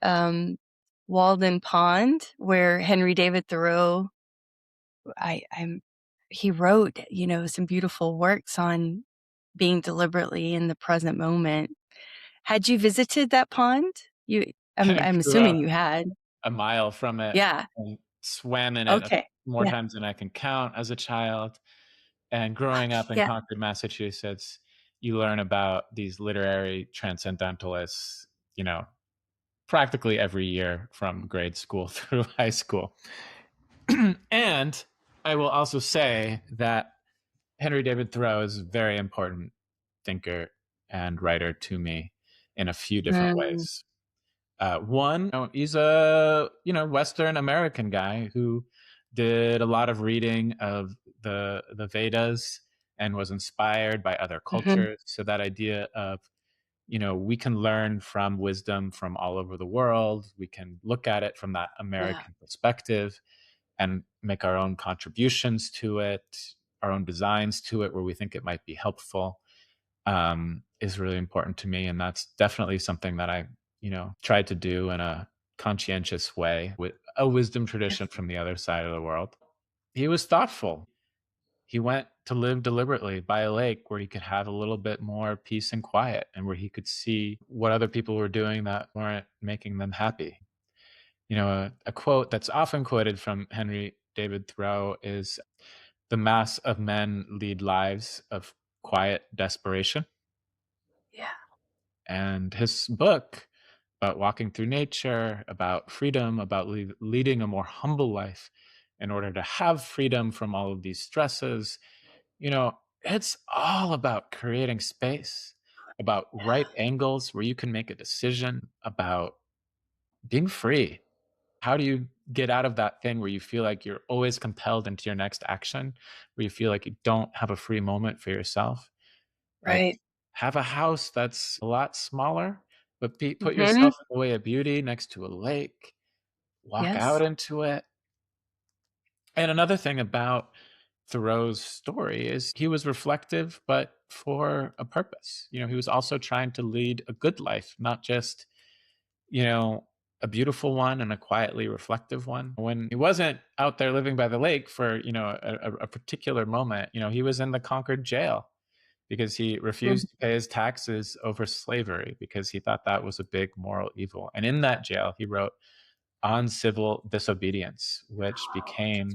Walden Pond, where Henry David Thoreau, he wrote, some beautiful works on being deliberately in the present moment. Had you visited that pond? I I'm grew assuming up you had. a mile from it Yeah. and swam in it Okay. more Yeah. times than I can count as a child. And growing up in Yeah. Concord, Massachusetts, you learn about these literary transcendentalists, you know, practically every year from grade school through high school. And I will also say that Henry David Thoreau is a very important thinker and writer to me in a few different Mm, ways. One, he's a Western American guy who did a lot of reading of the Vedas and was inspired by other mhm. cultures. So that idea of we can learn from wisdom from all over the world. We can look at it from that Yeah. American perspective and make our own contributions to it, our own designs to it, where we think it might be helpful, is really important to me. And that's definitely something that I, tried to do in a conscientious way with a wisdom tradition from the other side of the world. He was thoughtful. He went to live deliberately by a lake where he could have a little bit more peace and quiet and where he could see what other people were doing that weren't making them happy. A quote that's often quoted from Henry David Thoreau is, the mass of men lead lives of quiet desperation. Yeah. And his book about walking through nature, about freedom, about leading a more humble life in order to have freedom from all of these stresses, it's all about creating space, about right angles where you can make a decision, about being free. How do you get out of that thing where you feel like you're always compelled into your next action, where you feel like you don't have a free moment for yourself? Like, Right. have a house that's a lot smaller, but put Mhm. yourself in the way of beauty next to a lake, walk Yes. out into it. And another thing about Thoreau's story is he was reflective, but for a purpose. He was also trying to lead a good life, not just, you know, a beautiful one and a quietly reflective one. When he wasn't out there living by the lake for, a particular moment, he was in the Concord jail because he Mm. refused to pay his taxes over slavery because he thought that was a big moral evil. And in that jail, he wrote on civil disobedience, which became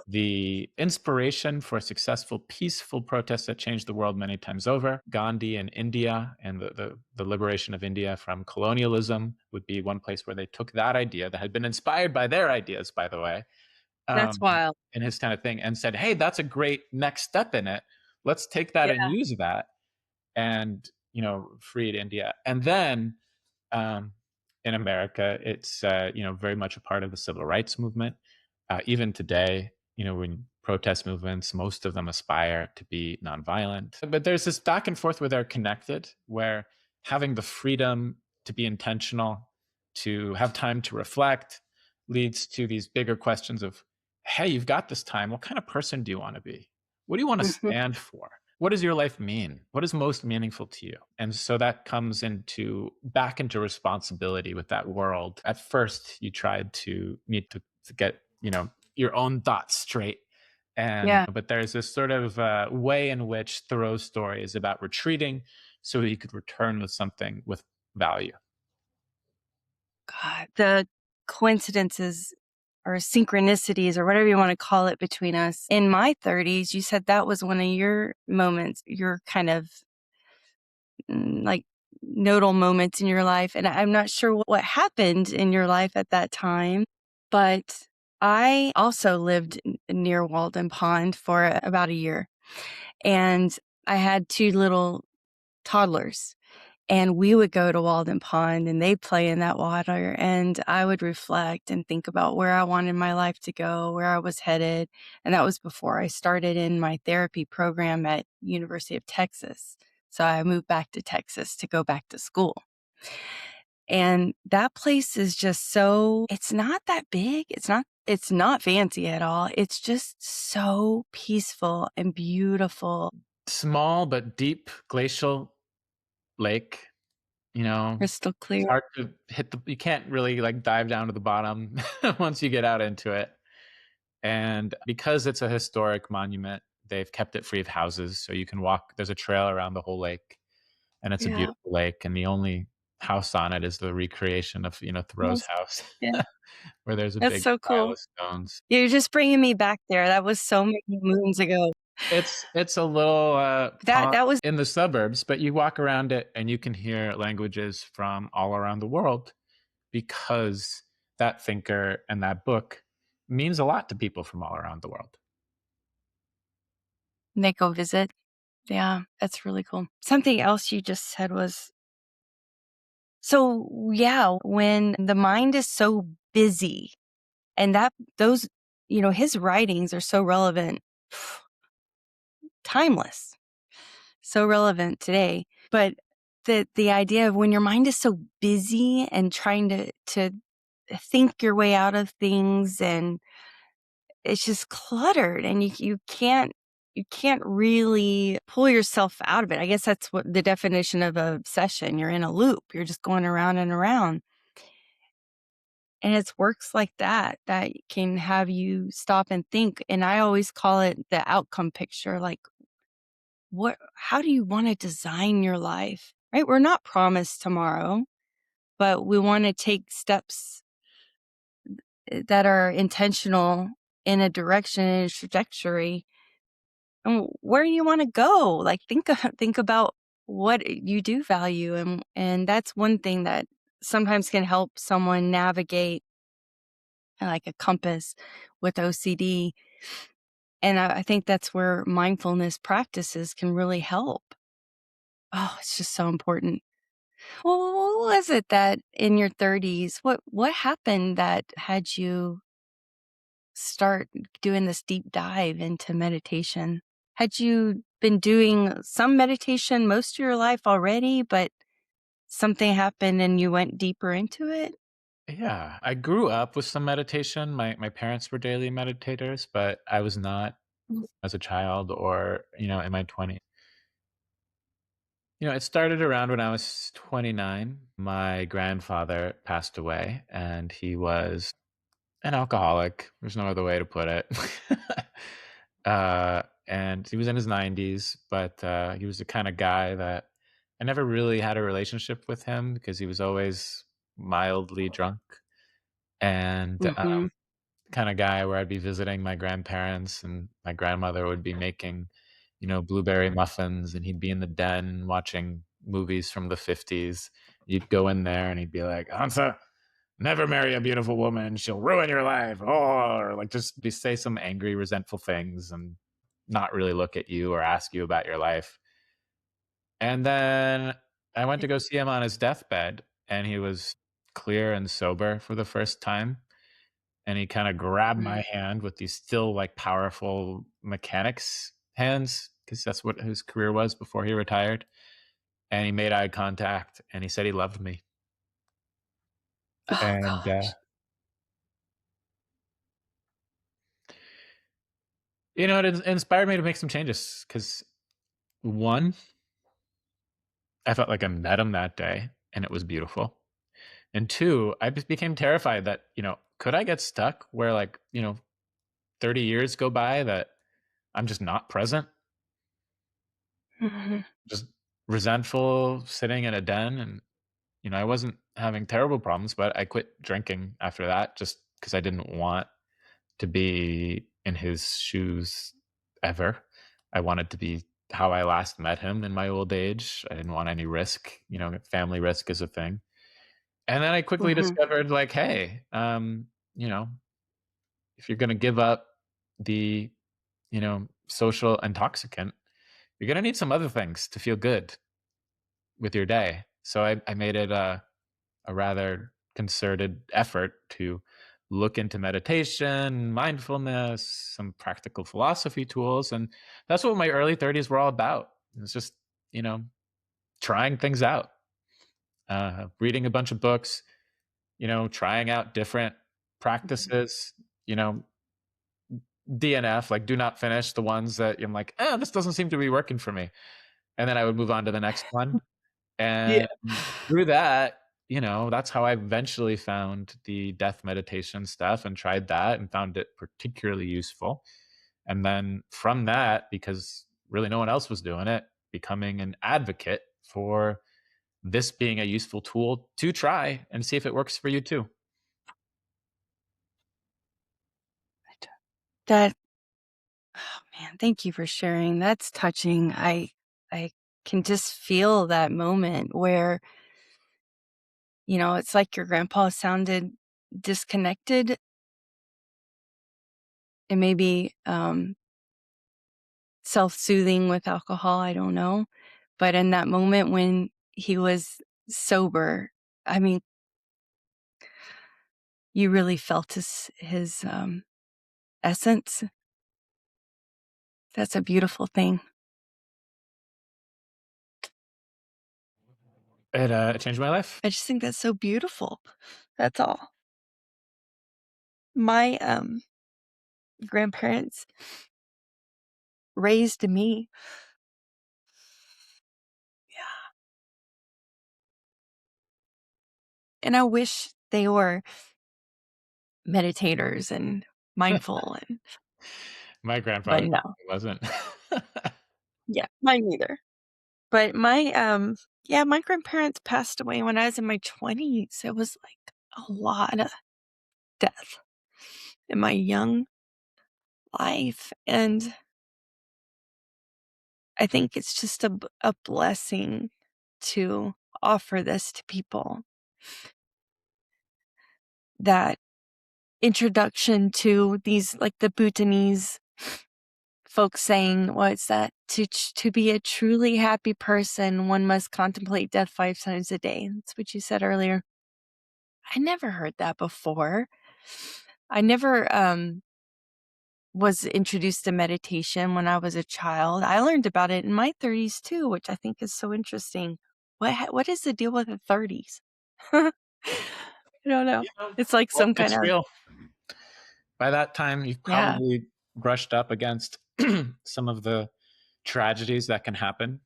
the inspiration for successful, peaceful protests that changed the world many times over. Gandhi in India and the liberation of India from colonialism would be one place where they took that idea that had been inspired by their ideas, by the way, That's wild. in his kind of thing, and said, hey, that's a great next step in it. Let's take that and Yeah. use that, and, freed India. And then in America, it's very much a part of the civil rights movement. Even today, when protest movements, most of them aspire to be nonviolent. But there's this back and forth where they're connected, where having the freedom to be intentional, to have time to reflect, leads to these bigger questions of, hey, you've got this time. What kind of person do you want to be? What do you want to Mhm. stand for? What does your life mean? What is most meaningful to you? And so that comes back into responsibility with that world. At first, you tried to need to get, your own thoughts straight. Yeah. But there's this sort of way in which Thoreau's story is about retreating so he could return with something with value. God, the coincidences or synchronicities or whatever you want to call it between us. In my 30s, you said that was one of your moments, your kind of like nodal moments in your life. And I'm not sure what happened in your life at that time, but I also lived near Walden Pond for about a year. And I had two little toddlers. And we would go to Walden Pond and they'd play in that water. And I would reflect and think about where I wanted my life to go, where I was headed. And that was before I started in my therapy program at University of Texas. So I moved back to Texas to go back to school. And that place is just it's not that big. It's not fancy at all. It's just so peaceful and beautiful. Small but deep glacial lake, Crystal clear. it's hard to you can't really like dive down to the bottom once you get out into it. And because it's a historic monument, they've kept it free of houses. So you can walk, there's a trail around the whole lake, and it's a Yeah. beautiful lake. And the only house on it is the recreation of, Thoreau's Yes. house, Yeah. where there's a That's big so pile cool. of stones. You're just bringing me back there. That was so many moons ago. It's a little That pond that was in the suburbs, but you walk around it and you can hear languages from all around the world, because that thinker and that book means a lot to people from all around the world. they go visit. Yeah, that's really cool. Something else you just said was yeah, when the mind is so busy and those, his writings are so relevant, timeless, so relevant today. But the idea of when your mind is so busy and trying to think your way out of things, and it's just cluttered, and you can't really pull yourself out of it. I guess that's what the definition of obsession. You're in a loop. You're just going around and around. And it's works like that can have you stop and think. And I always call it the outcome picture. Like, how do you want to design your life? Right? We're not promised tomorrow, but we want to take steps that are intentional in a direction and a trajectory. And where do you want to go? Like, think about what you do value, and that's one thing that sometimes can help someone navigate, like a compass with OCD. And I think that's where mindfulness practices can really help. Oh, it's just so important. Well, what was it that in your 30s, what happened that had you start doing this deep dive into meditation? Had you been doing some meditation most of your life already, but something happened and you went deeper into it? Yeah, I grew up with some meditation. My parents were daily meditators, but I was not as a child or, in my 20s. It started around when I was 29. My grandfather passed away, and he was an alcoholic. There's no other way to put it. And he was in his 90s, but he was the kind of guy that I never really had a relationship with him because he was always mildly drunk. and Mhm. kind of guy where I'd be visiting my grandparents, and my grandmother would be making, blueberry muffins, and he'd be in the den watching movies from the 50s. You'd go in there and he'd be like, Hansa, never marry a beautiful woman. She'll ruin your life. Oh, or like just be say some angry, resentful things and not really look at you or ask you about your life. And then I went to go see him on his deathbed, and he was clear and sober for the first time. And he kind of grabbed my Mhm. hand with these still like powerful mechanics hands, because that's what his career was before he retired. And he made eye contact and he said he loved me. Oh And, gosh. it inspired me to make some changes because one, I felt like I met him that day and it was beautiful. And two, I just became terrified that, could I get stuck where 30 years go by that I'm just not present, Mhm. just resentful, sitting in a den. And, I wasn't having terrible problems, but I quit drinking after that just because I didn't want to be in his shoes ever. I wanted to be how I last met him in my old age. I didn't want any risk, family risk is a thing. And then I quickly Mhm. discovered like, hey, you know, if you're going to give up the, social intoxicant, you're going to need some other things to feel good with your day. So I made it a rather concerted effort to look into meditation, mindfulness, some practical philosophy tools. And that's what my early 30s were all about. It's just, you know, trying things out, reading a bunch of books, trying out different practices, you know, DNF, like do not finish the ones that I'm like, this doesn't seem to be working for me. And then I would move on to the next one. Yeah. And through that, that's how I eventually found the death meditation stuff and tried that and found it particularly useful. And then from that, because really no one else was doing it, becoming an advocate for this being a useful tool to try and see if it works for you too. That oh man, thank you for sharing. That's touching. I can just feel that moment where, it's like your grandpa sounded disconnected and maybe self-soothing with alcohol, I don't know. But in that moment when he was sober, I mean, you really felt his essence. That's a beautiful thing. It changed my life. I just think that's so beautiful. That's all. My grandparents raised me. Yeah. And I wish they were meditators and mindful and My but grandfather no. wasn't. Yeah, mine neither. But my grandparents passed away when I was in my 20s. It was like a lot of death in my young life. And I think it's just a blessing to offer this to people, that introduction to these, like the Bhutanese folks saying, what's that? To be a truly happy person, one must contemplate death 5 times a day. That's what you said earlier. I never heard that before. I never was introduced to meditation when I was a child. I learned about it in my 30s too, which I think is so interesting. What is the deal with the 30s? I don't know. It's like Well, some kind it's of real. By that time, you've yeah. probably brushed up against some of the tragedies that can happen.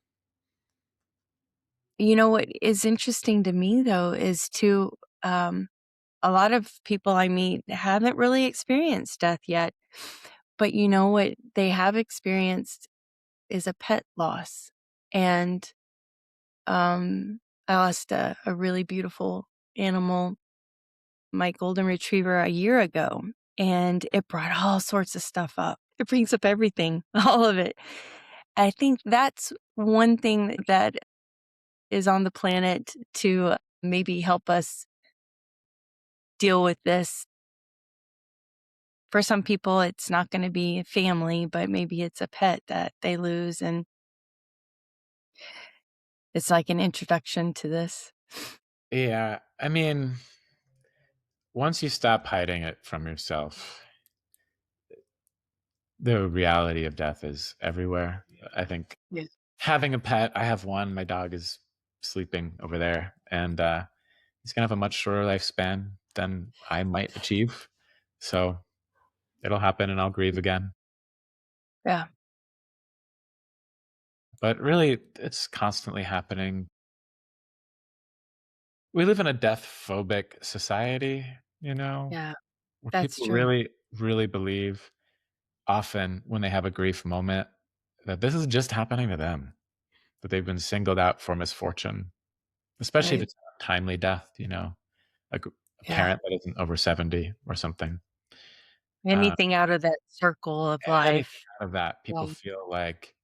What is interesting to me though is um a lot of people I meet haven't really experienced death yet. But what they have experienced is a pet loss. And I lost a really beautiful animal my golden retriever a year ago, and it brought all sorts of stuff up. It brings up everything, all of it. I think that's one thing that is on the planet to maybe help us deal with this. For some people, it's not going to be family, but maybe it's a pet that they lose, and it's like an introduction to this. Yeah, I mean, once you stop hiding it from yourself, the reality of death is everywhere. I think Yes. having a pet, I have one, my dog is sleeping over there, and he's gonna have a much shorter lifespan than I might achieve. So it'll happen and I'll grieve again. Yeah. But really, it's constantly happening. We live in a death phobic society, Yeah. where That's people true. really, really believe often when they have a grief moment that this is just happening to them, that they've been singled out for misfortune, especially if Right. it's a timely death, like a Yeah. parent that isn't over 70 or something. Uh, Anything out of that circle of Anything life. out of that, Yeah. people feel like,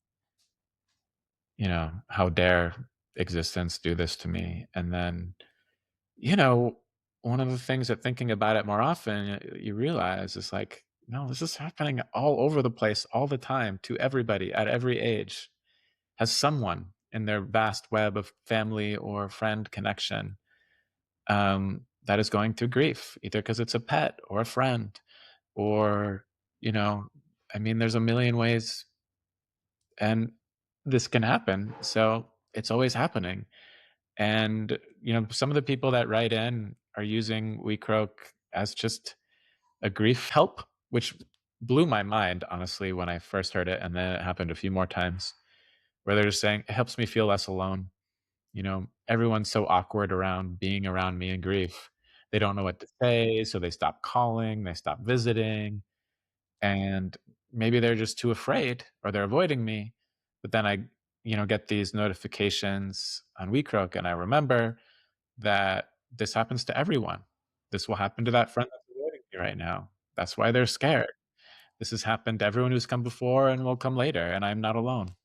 how dare existence do this to me? And then, you know, one of the things that thinking about it more often, you realize is like, no, this is happening all over the place all the time to everybody at every age, has someone in their vast web of family or friend connection that is going through grief, either because it's a pet or a friend, or, you know, I mean, there's a million ways and this can happen. So it's always happening. And, some of the people that write in are using WeCroak as just a grief help, which blew my mind, honestly, when I first heard it. And then it happened a few more times where they're just saying, it helps me feel less alone. Everyone's so awkward around being around me in grief. They don't know what to say. So they stop calling, they stop visiting. And maybe they're just too afraid or they're avoiding me. But then I, get these notifications on WeCroak and I remember that this happens to everyone. This will happen to that friend that's avoiding me right now. That's why they're scared. This has happened to everyone who's come before and will come later, and I'm not alone.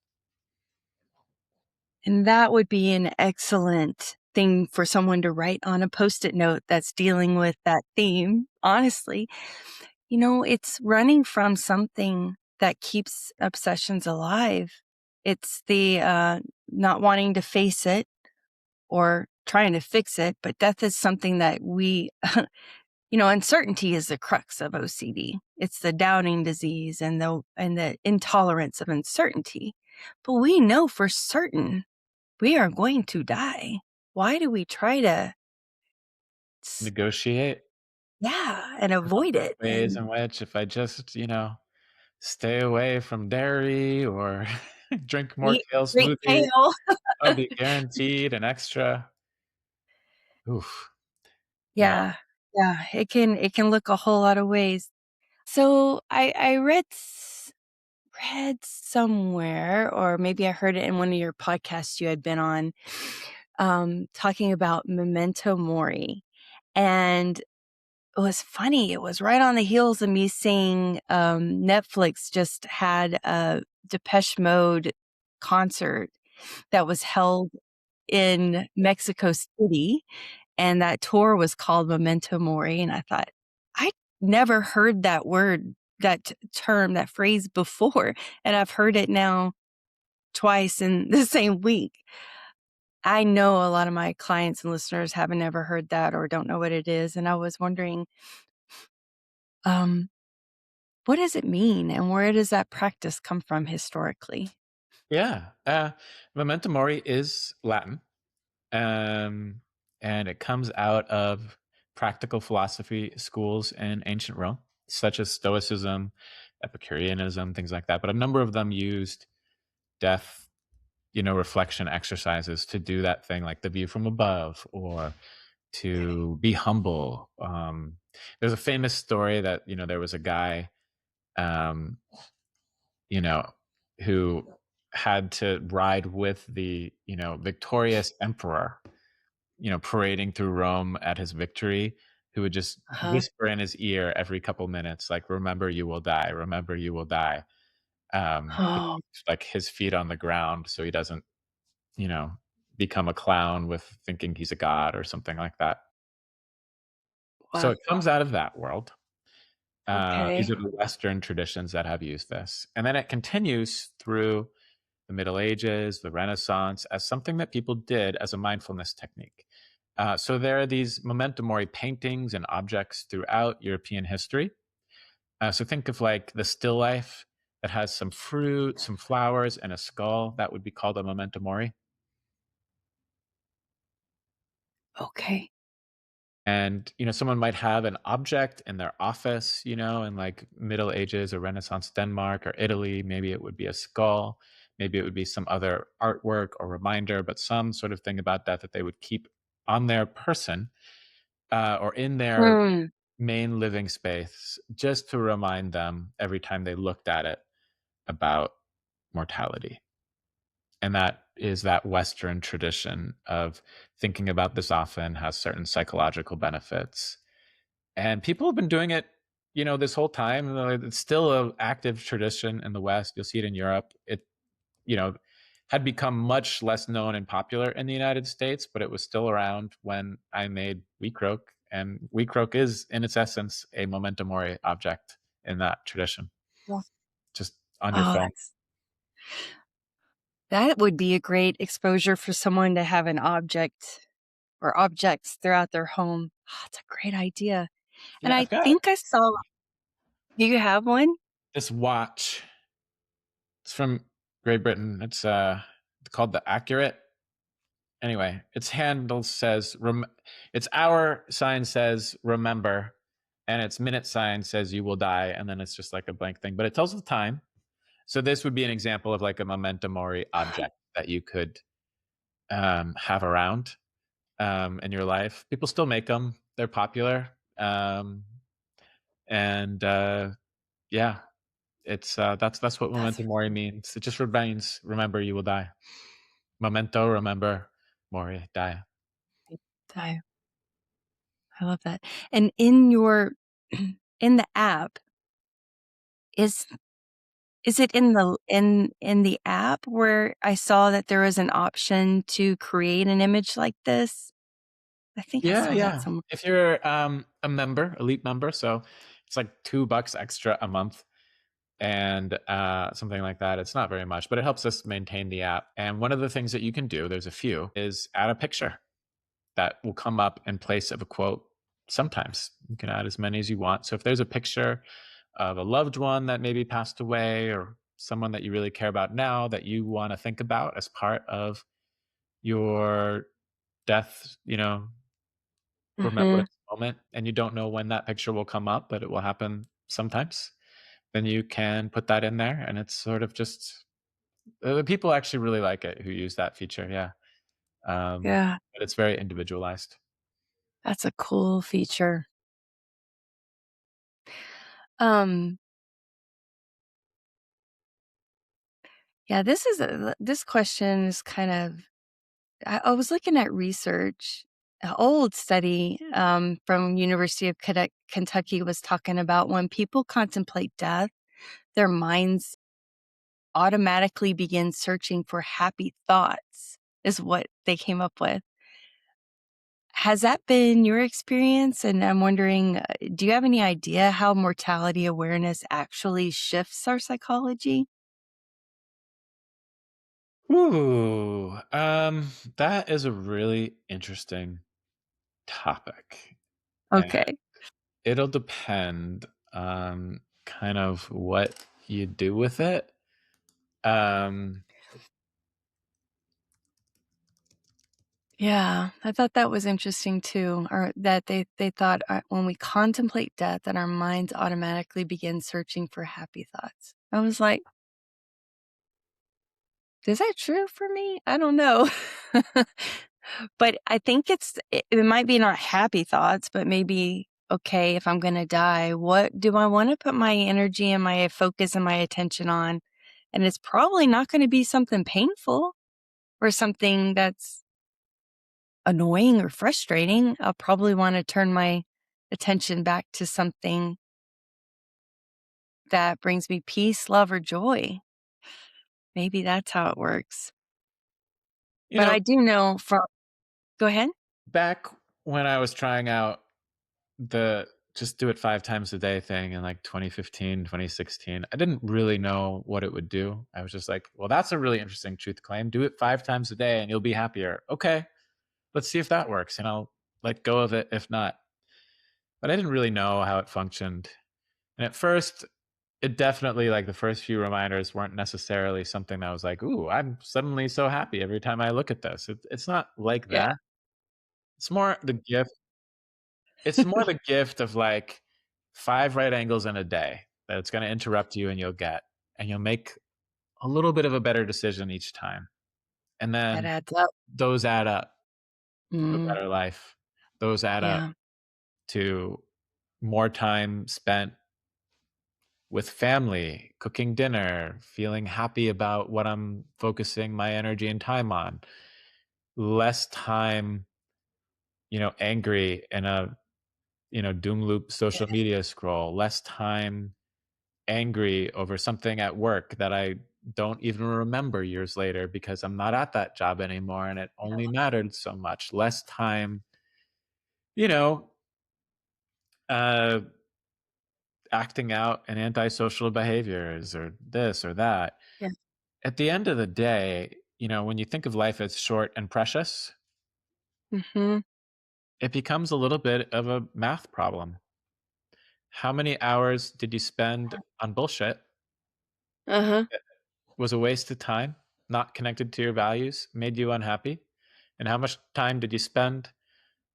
And that would be an excellent thing for someone to write on a Post-it note that's dealing with that theme, honestly. It's running from something that keeps obsessions alive. It's the not wanting to face it or trying to fix it, but death is something that uncertainty is the crux of OCD. It's the doubting disease and the intolerance of uncertainty. But we know for certain we are going to die. Why do we try to Negotiate. yeah, and avoid it? Ways And in which if I just, stay away from dairy or drink more eat kale great smoothies, kale. I'll be guaranteed an extra. Oof. Yeah. Yeah. Yeah, it can look a whole lot of ways. So I read somewhere, or maybe I heard it in one of your podcasts you had been on, talking about Memento Mori. And it was funny. It was right on the heels of me seeing Netflix just had a Depeche Mode concert that was held in Mexico City, and that tour was called Memento Mori. And I thought, I never heard that word, that term, that phrase before, and I've heard it now twice in the same week. I know a lot of my clients and listeners haven't ever heard that or don't know what it is, and I was wondering, um, what does it mean, and where does that practice come from historically? Yeah. Memento Mori is Latin, um, and it comes out of practical philosophy schools in ancient Rome, such as Stoicism, Epicureanism, things like that. But a number of them used death, reflection exercises to do that thing, like the view from above, or to be humble. There's a famous story that there was a guy, um, you know, who had to ride with the victorious emperor, parading through Rome at his victory, who would just whisper in his ear every couple minutes, like, remember you will die, remember you will die. Oh, Like his feet on the ground so he doesn't, become a clown with thinking he's a god or something like that. So wow. it comes out of that world. These Okay. are the Western traditions that have used this. And then it continues through the Middle Ages, the Renaissance, as something that people did as a mindfulness technique. So there are these memento mori paintings and objects throughout European history. So think of like the still life that has some fruit, some flowers, and a skull. That would be called a memento mori. Okay. And someone might have an object in their office, in like Middle Ages or Renaissance Denmark or Italy. Maybe it would be a skull, maybe it would be some other artwork or reminder, but some sort of thing about that they would keep on their person, or in their Hmm. main living space, just to remind them every time they looked at it about mortality. And that is that Western tradition of thinking about this often has certain psychological benefits. And people have been doing it, this whole time. It's still an active tradition in the West. You'll see it in Europe. It, you know, had become much less known and popular in the United States, but it was still around when I made WeCroak. And WeCroak is, in its essence, a memento mori object in that tradition, Well, just on your oh, phone. that would be a great exposure for someone to have an object or objects throughout their home. Oh, it's a great idea. And Yeah, I I've got think I saw, do you have one? this watch. It's from Great Britain. It's called the Accurate. Anyway, its handle says its hour sign says remember, and its minute sign says you will die, and then it's just like a blank thing, but it tells the time. So this would be an example of like a memento mori object that you could have around in your life. People still make them; they're popular, and yeah, it's that's what That's memento mori means. It just remains remember you will die. Memento, remember, mori, die. I I love that. And in your in the app, is is it in the app where I saw that there was an option to create an image like this? I think I Yeah, saw that yeah. somewhere. If you're a member, elite member, so it's like $2 extra a month and something like that. It's not very much, but it helps us maintain the app. And one of the things that you can do, there's a few, is add a picture that will come up in place of a quote. Sometimes you can add as many as you want. So if there's a picture of a loved one that maybe passed away or someone that you really care about now that you want to think about as part of your death, Mhm. remembrance moment, and you don't know when that picture will come up, but it will happen sometimes, then you can put that in there, and it's sort of just people actually really like it who use that feature, yeah. Yeah, But it's very individualized. that's a cool feature. Um, yeah, this question is kind of I was looking at research. An old study from University of Kentucky was talking about when people contemplate death, their minds automatically begin searching for happy thoughts, is what they came up with. Has that been your experience? And I'm wondering, do you have any idea how mortality awareness actually shifts our psychology? Ooh, that is a really interesting topic, and Okay. it'll depend on kind of what you do with it. Um Yeah, I thought that was interesting too, or that they thought when we contemplate death, that our minds automatically begin searching for happy thoughts. I was like, is that true for me? I don't know. But I think it might be not happy thoughts, but maybe, okay, if I'm gonna die, what do I wanna put my energy and my focus and my attention on? And it's probably not gonna be something painful or something that's annoying or frustrating. I'll probably wanna turn my attention back to something that brings me peace, love, or joy. Maybe that's how it works. But I do know from, go ahead. Back when I was trying out the just do it 5 times a day thing in like 2015, 2016, I didn't really know what it would do. I was just like, well, that's a really interesting truth claim. Do it 5 times a day and you'll be happier. Okay, let's see if that works. And I'll let go of it if not. But I didn't really know how it functioned. And at first, it definitely, like the first few reminders weren't necessarily something that was like, ooh, I'm suddenly so happy every time I look at this. It's not like Yeah. that. It's more the gift. It's more the gift of like 5 right angles in a day that it's going to interrupt you and you'll make a little bit of a better decision each time. And That then adds up. those add up to a Mm, better life. Those add up yeah. to more time spent with family, cooking dinner, feeling happy about what I'm focusing my energy and time on. Less time, angry in a, doom loop social media scroll. Less time angry over something at work that I don't even remember years later because I'm not at that job anymore and it only mattered so much. Less time, you know, uh, acting out in antisocial behaviors or this or that. Yeah. At the end of the day, when you think of life as short and precious, Mm-hmm. it becomes a little bit of a math problem. How many hours did you spend on bullshit Uh-huh. that was a waste of time, not connected to your values, made you unhappy? And how much time did you spend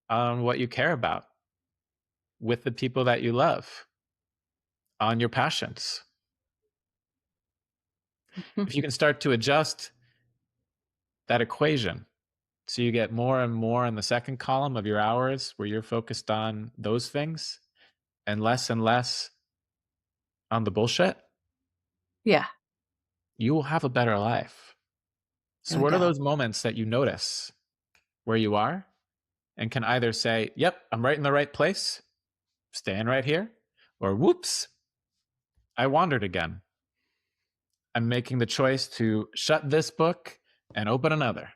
on what you care about with the people that you love, on your passions? Mhm. If you can start to adjust that equation so you get more and more in the second column of your hours where you're focused on those things and less on the bullshit, Yeah. you will have a better life. So, No what are doubt. those moments that you notice where you are and can either say, yep, I'm right in the right place, staying right here, or whoops, I wandered again. I'm making the choice to shut this book and open another.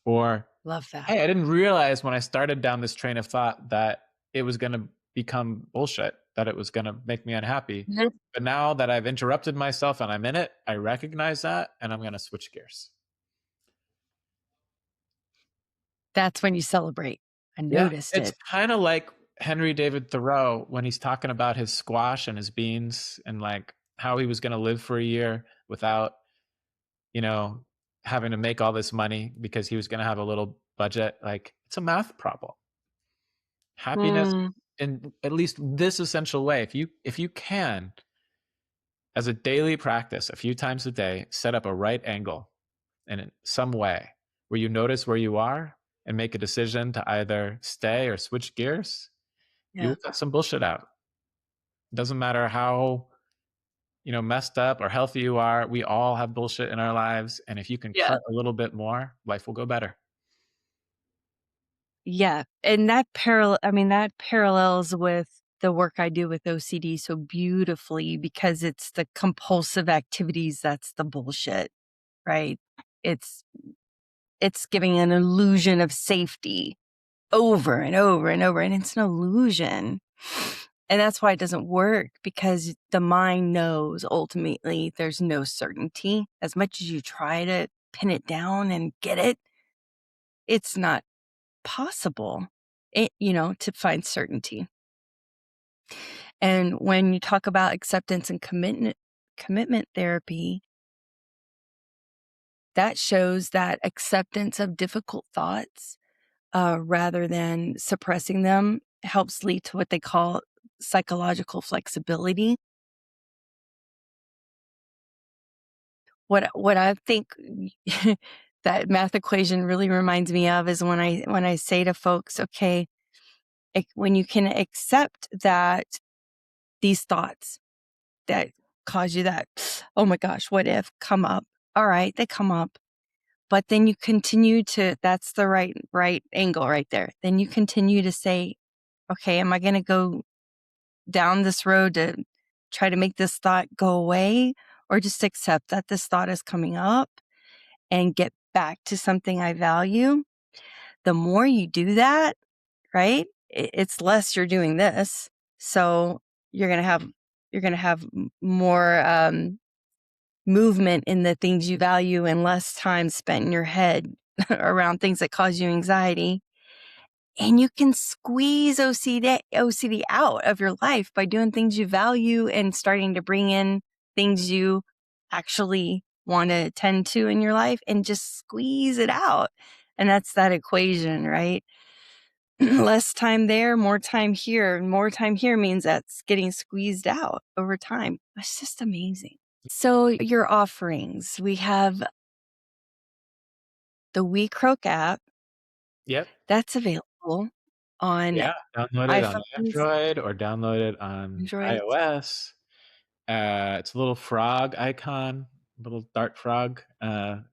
Or, Love that. hey, I didn't realize when I started down this train of thought that it was going to become bullshit, that it was going to make me unhappy. Mhm. But now that I've interrupted myself and I'm in it, I recognize that and I'm going to switch gears. That's when you celebrate. I Yeah, noticed it's it. kind of like Henry David Thoreau when he's talking about his squash and his beans and like how he was going to live for a year without, you know, having to make all this money because he was going to have a little budget. Like it's a math problem. Happiness Mm, in at least this essential way. If you can, as a daily practice, a few times a day, set up a right angle in some way where you notice where you are and make a decision to either stay or switch gears, you yeah. will cut some bullshit out. Doesn't matter how, messed up or healthy you are. We all have bullshit in our lives. And if you can Yeah. cut a little bit more, life will go better. Yeah. And that parallels with the work I do with OCD so beautifully because it's the compulsive activities that's the bullshit, right? It's it's giving an illusion of safety over and over and over, and it's an illusion. And that's why it doesn't work because the mind knows ultimately there's no certainty. As much as you try to pin it down and get it, it's not possible, to find certainty. And when you talk about acceptance and commitment therapy, that shows that acceptance of difficult thoughts rather than suppressing them helps lead to what they call psychological flexibility. What I think that math equation really reminds me of is when I say to folks, okay, when you can accept that these thoughts that cause you that, oh my gosh, what if come up? All right, they come up, but then you continue to, that's the right angle right there. Then you continue to say, okay, am I going to go down this road to try to make this thought go away, or just accept that this thought is coming up and get back to something I value? The more you do that, right, it's less you're doing this. So you're going to have more movement in the things you value and less time spent in your head around things that cause you anxiety. And you can squeeze OCD out of your life by doing things you value and starting to bring in things you actually want to tend to in your life and just squeeze it out. And that's that equation, right? Less time there, more time here. More time here means that's getting squeezed out over time. It's just amazing. So your offerings, we have the WeCroak app. Yep. That's available on download it on iPhones, Android or download it on Android. iOS. It's a little frog icon, little dart frog, and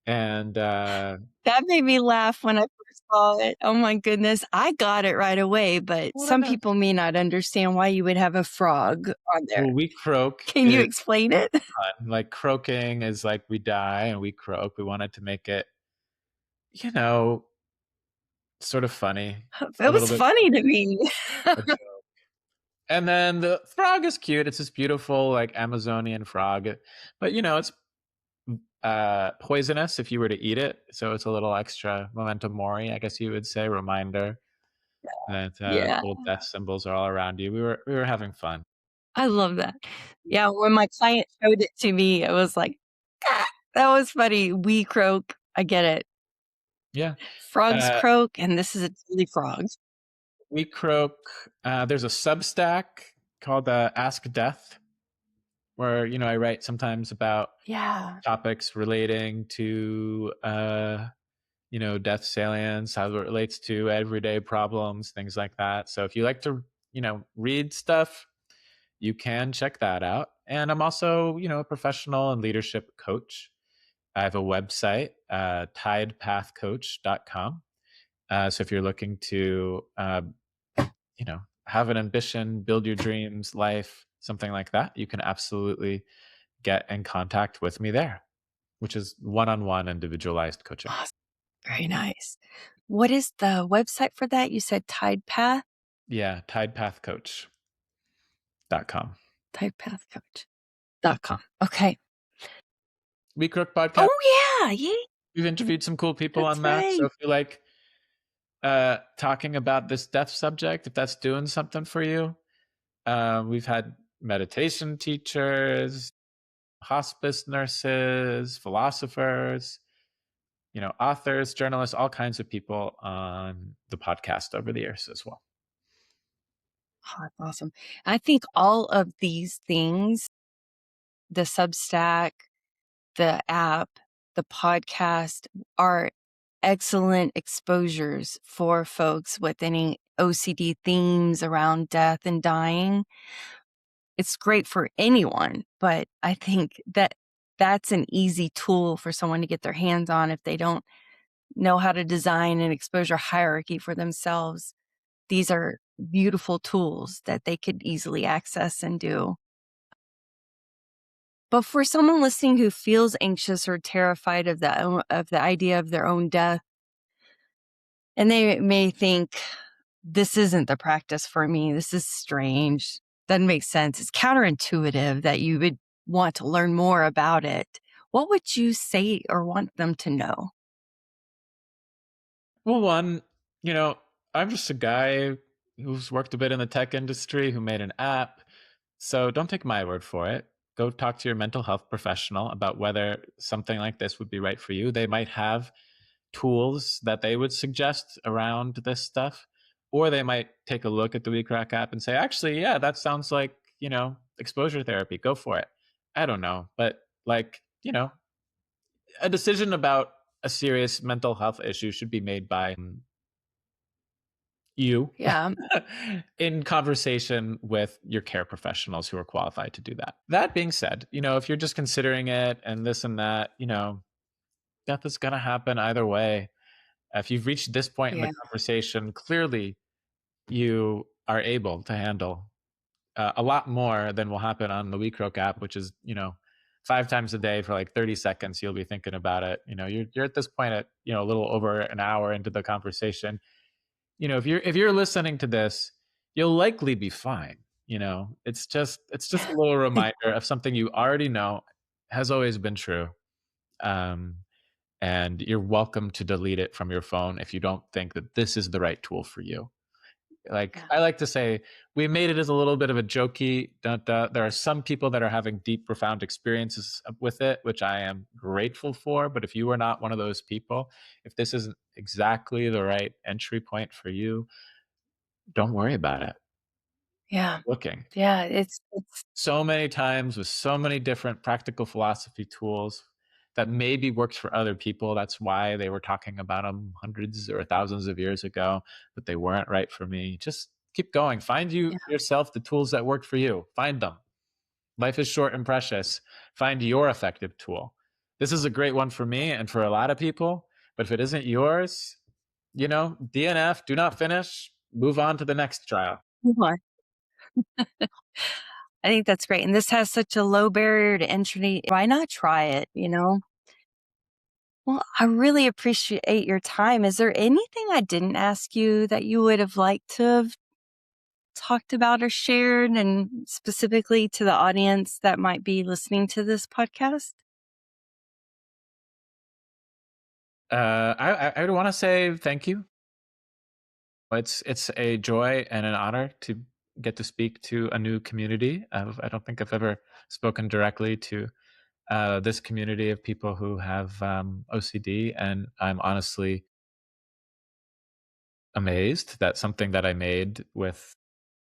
That made me laugh when I first saw it. Oh my goodness. I got it right away, but some people may not understand why you would have a frog on there. Well, WeCroak Can you is explain it? fun. Like croaking is like we die and we croak. We wanted to make it, sort of funny. It was funny to me. A joke. And then the frog is cute. It's this beautiful, like Amazonian frog, but it's poisonous if you were to eat it. So it's a little extra Memento Mori, I guess you would say, reminder that Yeah. little death symbols are all around you. We were having fun. I love that. Yeah, when my client showed it to me, it was like, "Ah, that was funny. WeCroak. I get it. Yeah. Frogs croak, and this is a daily frogs." WeCroak. There's a Substack called Ask Death, where I write sometimes about topics relating to death salience, how it relates to everyday problems, things like that. So if you like to read stuff, you can check that out. And I'm also a professional and leadership coach. I have a website, tidepathcoach.com. So if you're looking to have an ambition, build your dreams, life, something like that, you can absolutely get in contact with me there, which is one-on-one individualized coaching. Awesome. Very nice. What is the website for that? You said Tide Path? Yeah, tidepathcoach.com. Tidepathcoach.com. Okay. WeCroak podcast. Oh, yeah. We've interviewed some cool people on that. Right. So if you like talking about this death subject, if that's doing something for you, we've had meditation teachers, hospice nurses, philosophers, authors, journalists, all kinds of people on the podcast over the years as well. Oh, that's awesome. I think all of these things, the Substack, the app, the podcast, are excellent exposures for folks with any OCD themes around death and dying. It's great for anyone, but I think that that's an easy tool for someone to get their hands on if they don't know how to design an exposure hierarchy for themselves. These are beautiful tools that they could easily access and do. But for someone listening who feels anxious or terrified of the idea of their own death, and they may think, this isn't the practice for me, this is strange, doesn't make sense, it's counterintuitive that you would want to learn more about it, what would you say or want them to know? Well, one, I'm just a guy who's worked a bit in the tech industry, who made an app. So don't take my word for it. Go talk to your mental health professional about whether something like this would be right for you. They might have tools that they would suggest around this stuff, or they might take a look at the WeCroak app and say, actually, yeah, that sounds like, exposure therapy. Go for it. I don't know. But a decision about a serious mental health issue should be made by you in conversation with your care professionals who are qualified to do that. That being said, if you're just considering it and this and that, death is going to happen either way. If you've reached this point in the conversation, clearly you are able to handle a lot more than will happen on the WeCroak app, which is, 5 times a day for like 30 seconds. You'll be thinking about it. You're at this point at, a little over an hour into the conversation. If you're listening to this, you'll likely be fine. It's just a little reminder of something you already know has always been true. Um, and you're welcome to delete it from your phone if you don't think that this is the right tool for you. Like Yeah. I like to say, we made it as a little bit of a jokey. There are some people that are having deep, profound experiences with it, which I am grateful for. But if you are not one of those people, if this isn't exactly the right entry point for you, don't worry about it. Yeah. Looking Yeah. It's so many times with so many different practical philosophy tools that maybe worked for other people. That's why they were talking about them hundreds or thousands of years ago, but they weren't right for me. Just keep going. Find yeah. yourself the tools that work for you. Find them. Life is short and precious. Find your effective tool. This is a great one for me and for a lot of people, but if it isn't yours, DNF, do not finish, move on to the next trial. Come on. I think that's great. And this has such a low barrier to entry. Why not try it, Well, I really appreciate your time. Is there anything I didn't ask you that you would have liked to have talked about or shared, and specifically to the audience that might be listening to this podcast? I would want to say thank you. It's a joy and an honor to get to speak to a new community. I don't think I've ever spoken directly to this community of people who have OCD, and I'm honestly amazed that something that I made with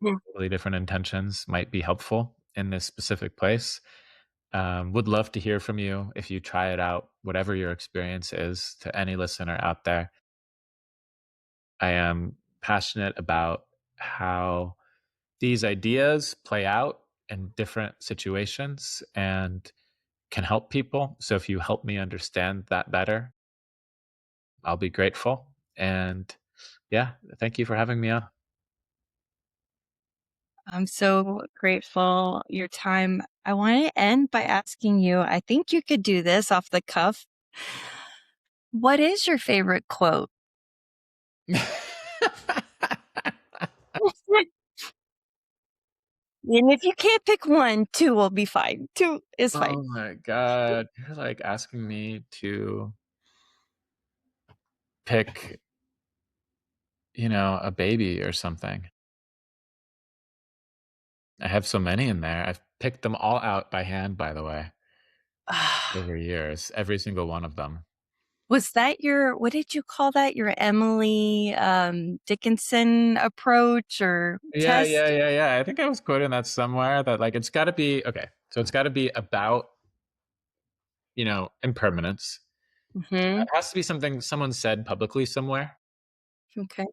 Yeah. really different intentions might be helpful in this specific place. Would love to hear from you if you try it out, whatever your experience is, to any listener out there. I am passionate about how these ideas play out in different situations and can help people. So if you help me understand that better, I'll be grateful. And yeah, thank you for having me on. I'm so grateful your time. I want to end by asking you, I think you could do this off the cuff. What is your favorite quote? And if you can't pick one, two will be fine. Two is fine. Oh my God. You're like asking me to pick, a baby or something. I have so many in there. I've picked them all out by hand, by the way, over years, every single one of them. Was that what did you call that? Your Emily Dickinson approach or Yeah, yeah, test? yeah, yeah. I think I was quoting that somewhere that like it's got to be okay. So it's got to be about, impermanence. Hmm. It has to be something someone said publicly somewhere, Okay.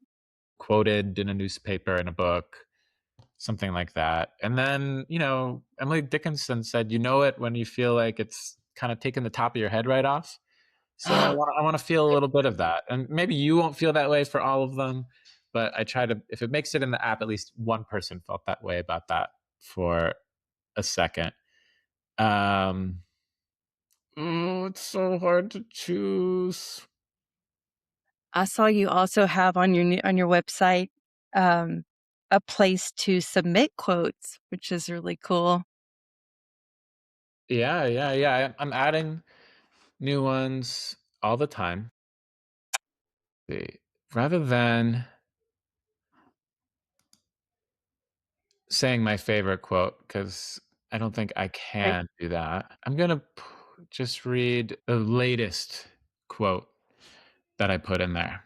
quoted in a newspaper, in a book, something like that. And then, Emily Dickinson said, "You know it when you feel like it's kind of taking the top of your head right off." So I want to feel a little bit of that. And maybe you won't feel that way for all of them, but I try to, if it makes it in the app, at least one person felt that way about that for a second. Um, it's so hard to choose. I saw you also have on your website um, a place to submit quotes, which is really cool. Yeah, yeah, yeah. I'm adding new ones all the time. Rather than saying my favorite quote, because I don't think I Okay. can do that, I'm going to just read the latest quote that I put in there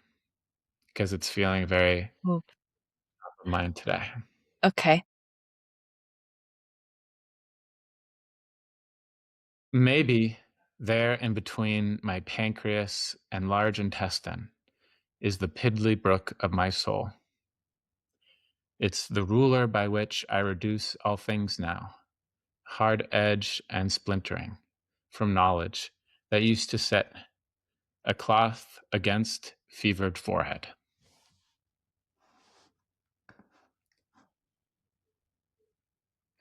because it's feeling very Cool. top of mind today. Okay. Maybe there in between my pancreas and large intestine is the piddly brook of my soul. It's the ruler by which I reduce all things now, hard edge and splintering, from knowledge that used to set a cloth against fevered forehead.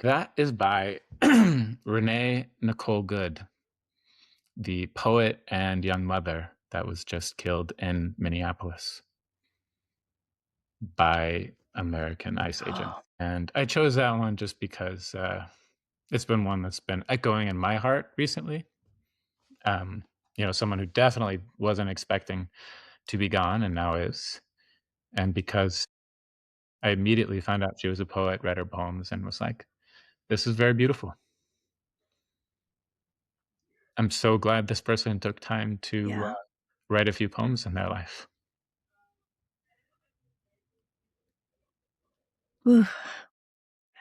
That is by Renee Nicole Good, the poet and young mother that was just killed in Minneapolis by American ICE agents. And I chose that one just because it's been one that's been echoing in my heart recently. Someone who definitely wasn't expecting to be gone and now is. And because I immediately found out she was a poet, read her poems, and was like, this is very beautiful. I'm so glad this person took time to write a few poems in their life. Ooh,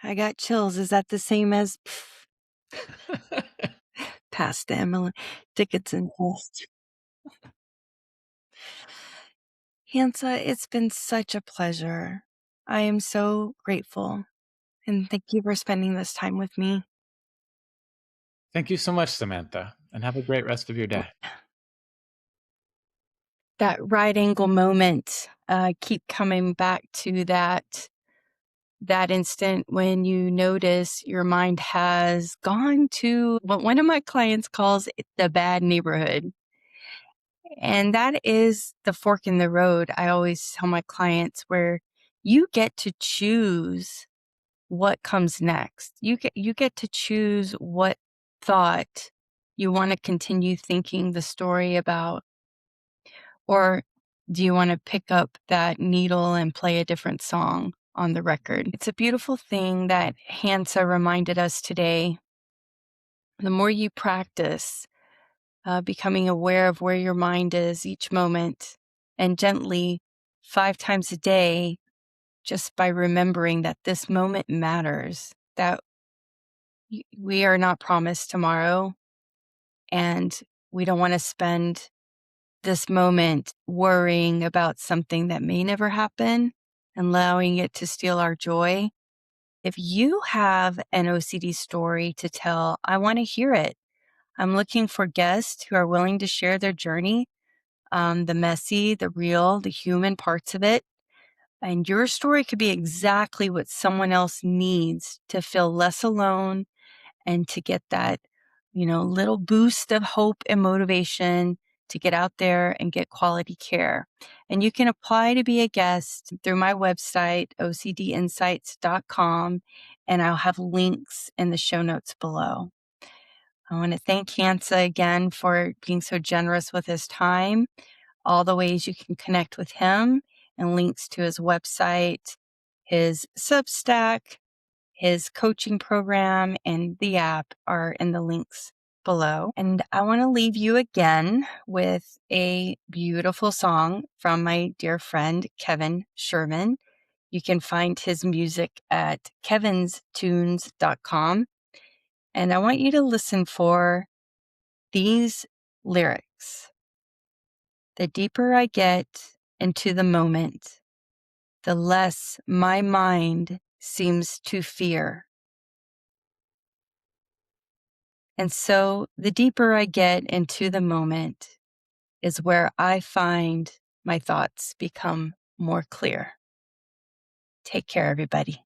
I got chills. Is that the same as past the Emily Dickinson post? Hansa, it's been such a pleasure. I am so grateful. And thank you for spending this time with me. Thank you so much, Samantha, and have a great rest of your day. That right angle moment, keep coming back to that instant when you notice your mind has gone to what one of my clients calls the bad neighborhood. And that is the fork in the road. I always tell my clients where you get to choose what comes next. You get to choose what thought you want to continue thinking the story about, or do you want to pick up that needle and play a different song on the record? It's a beautiful thing that Hansa reminded us today. The more you practice becoming aware of where your mind is each moment, and gently 5 times a day, just by remembering that this moment matters, that we are not promised tomorrow, and we don't want to spend this moment worrying about something that may never happen and allowing it to steal our joy. If you have an OCD story to tell, I want to hear it. I'm looking for guests who are willing to share their journey, the messy, the real, the human parts of it. And your story could be exactly what someone else needs to feel less alone and to get that, little boost of hope and motivation to get out there and get quality care. And you can apply to be a guest through my website, ocdinsights.com, and I'll have links in the show notes below. I want to thank Hansa again for being so generous with his time, all the ways you can connect with him, and links to his website, his Substack, his coaching program, and the app are in the links below. And I want to leave you again with a beautiful song from my dear friend, Kevin Sherman. You can find his music at kevinstunes.com. And I want you to listen for these lyrics. The deeper I get into the moment, the less my mind seems to fear. And so the deeper I get into the moment is where I find my thoughts become more clear. Take care, everybody.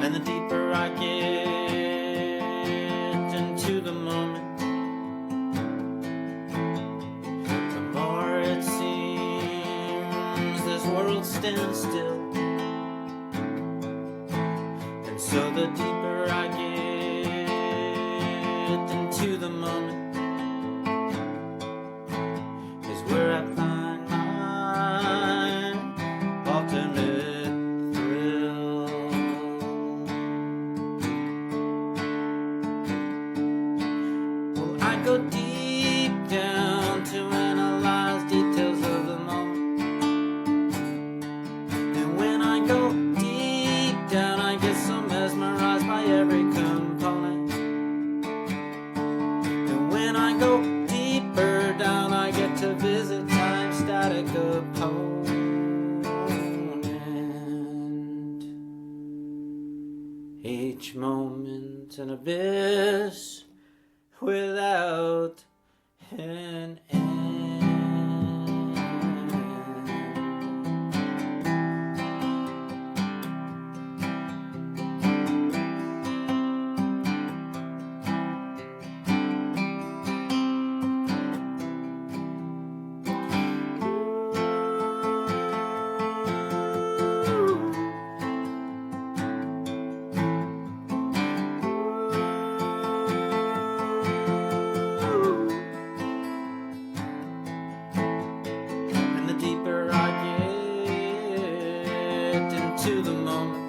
And the deeper I get into the moment, the more it seems this world stands still. And so the deeper I get into the moment is where I find my ultimate thrill. Well, I go deep down to analyze details of the moment. And when I go deep down, I get so mesmerized by every component. And when I go deeper down, I get to visit time static opponent. Each moment an abyss without an end. And the deeper I get into the moment,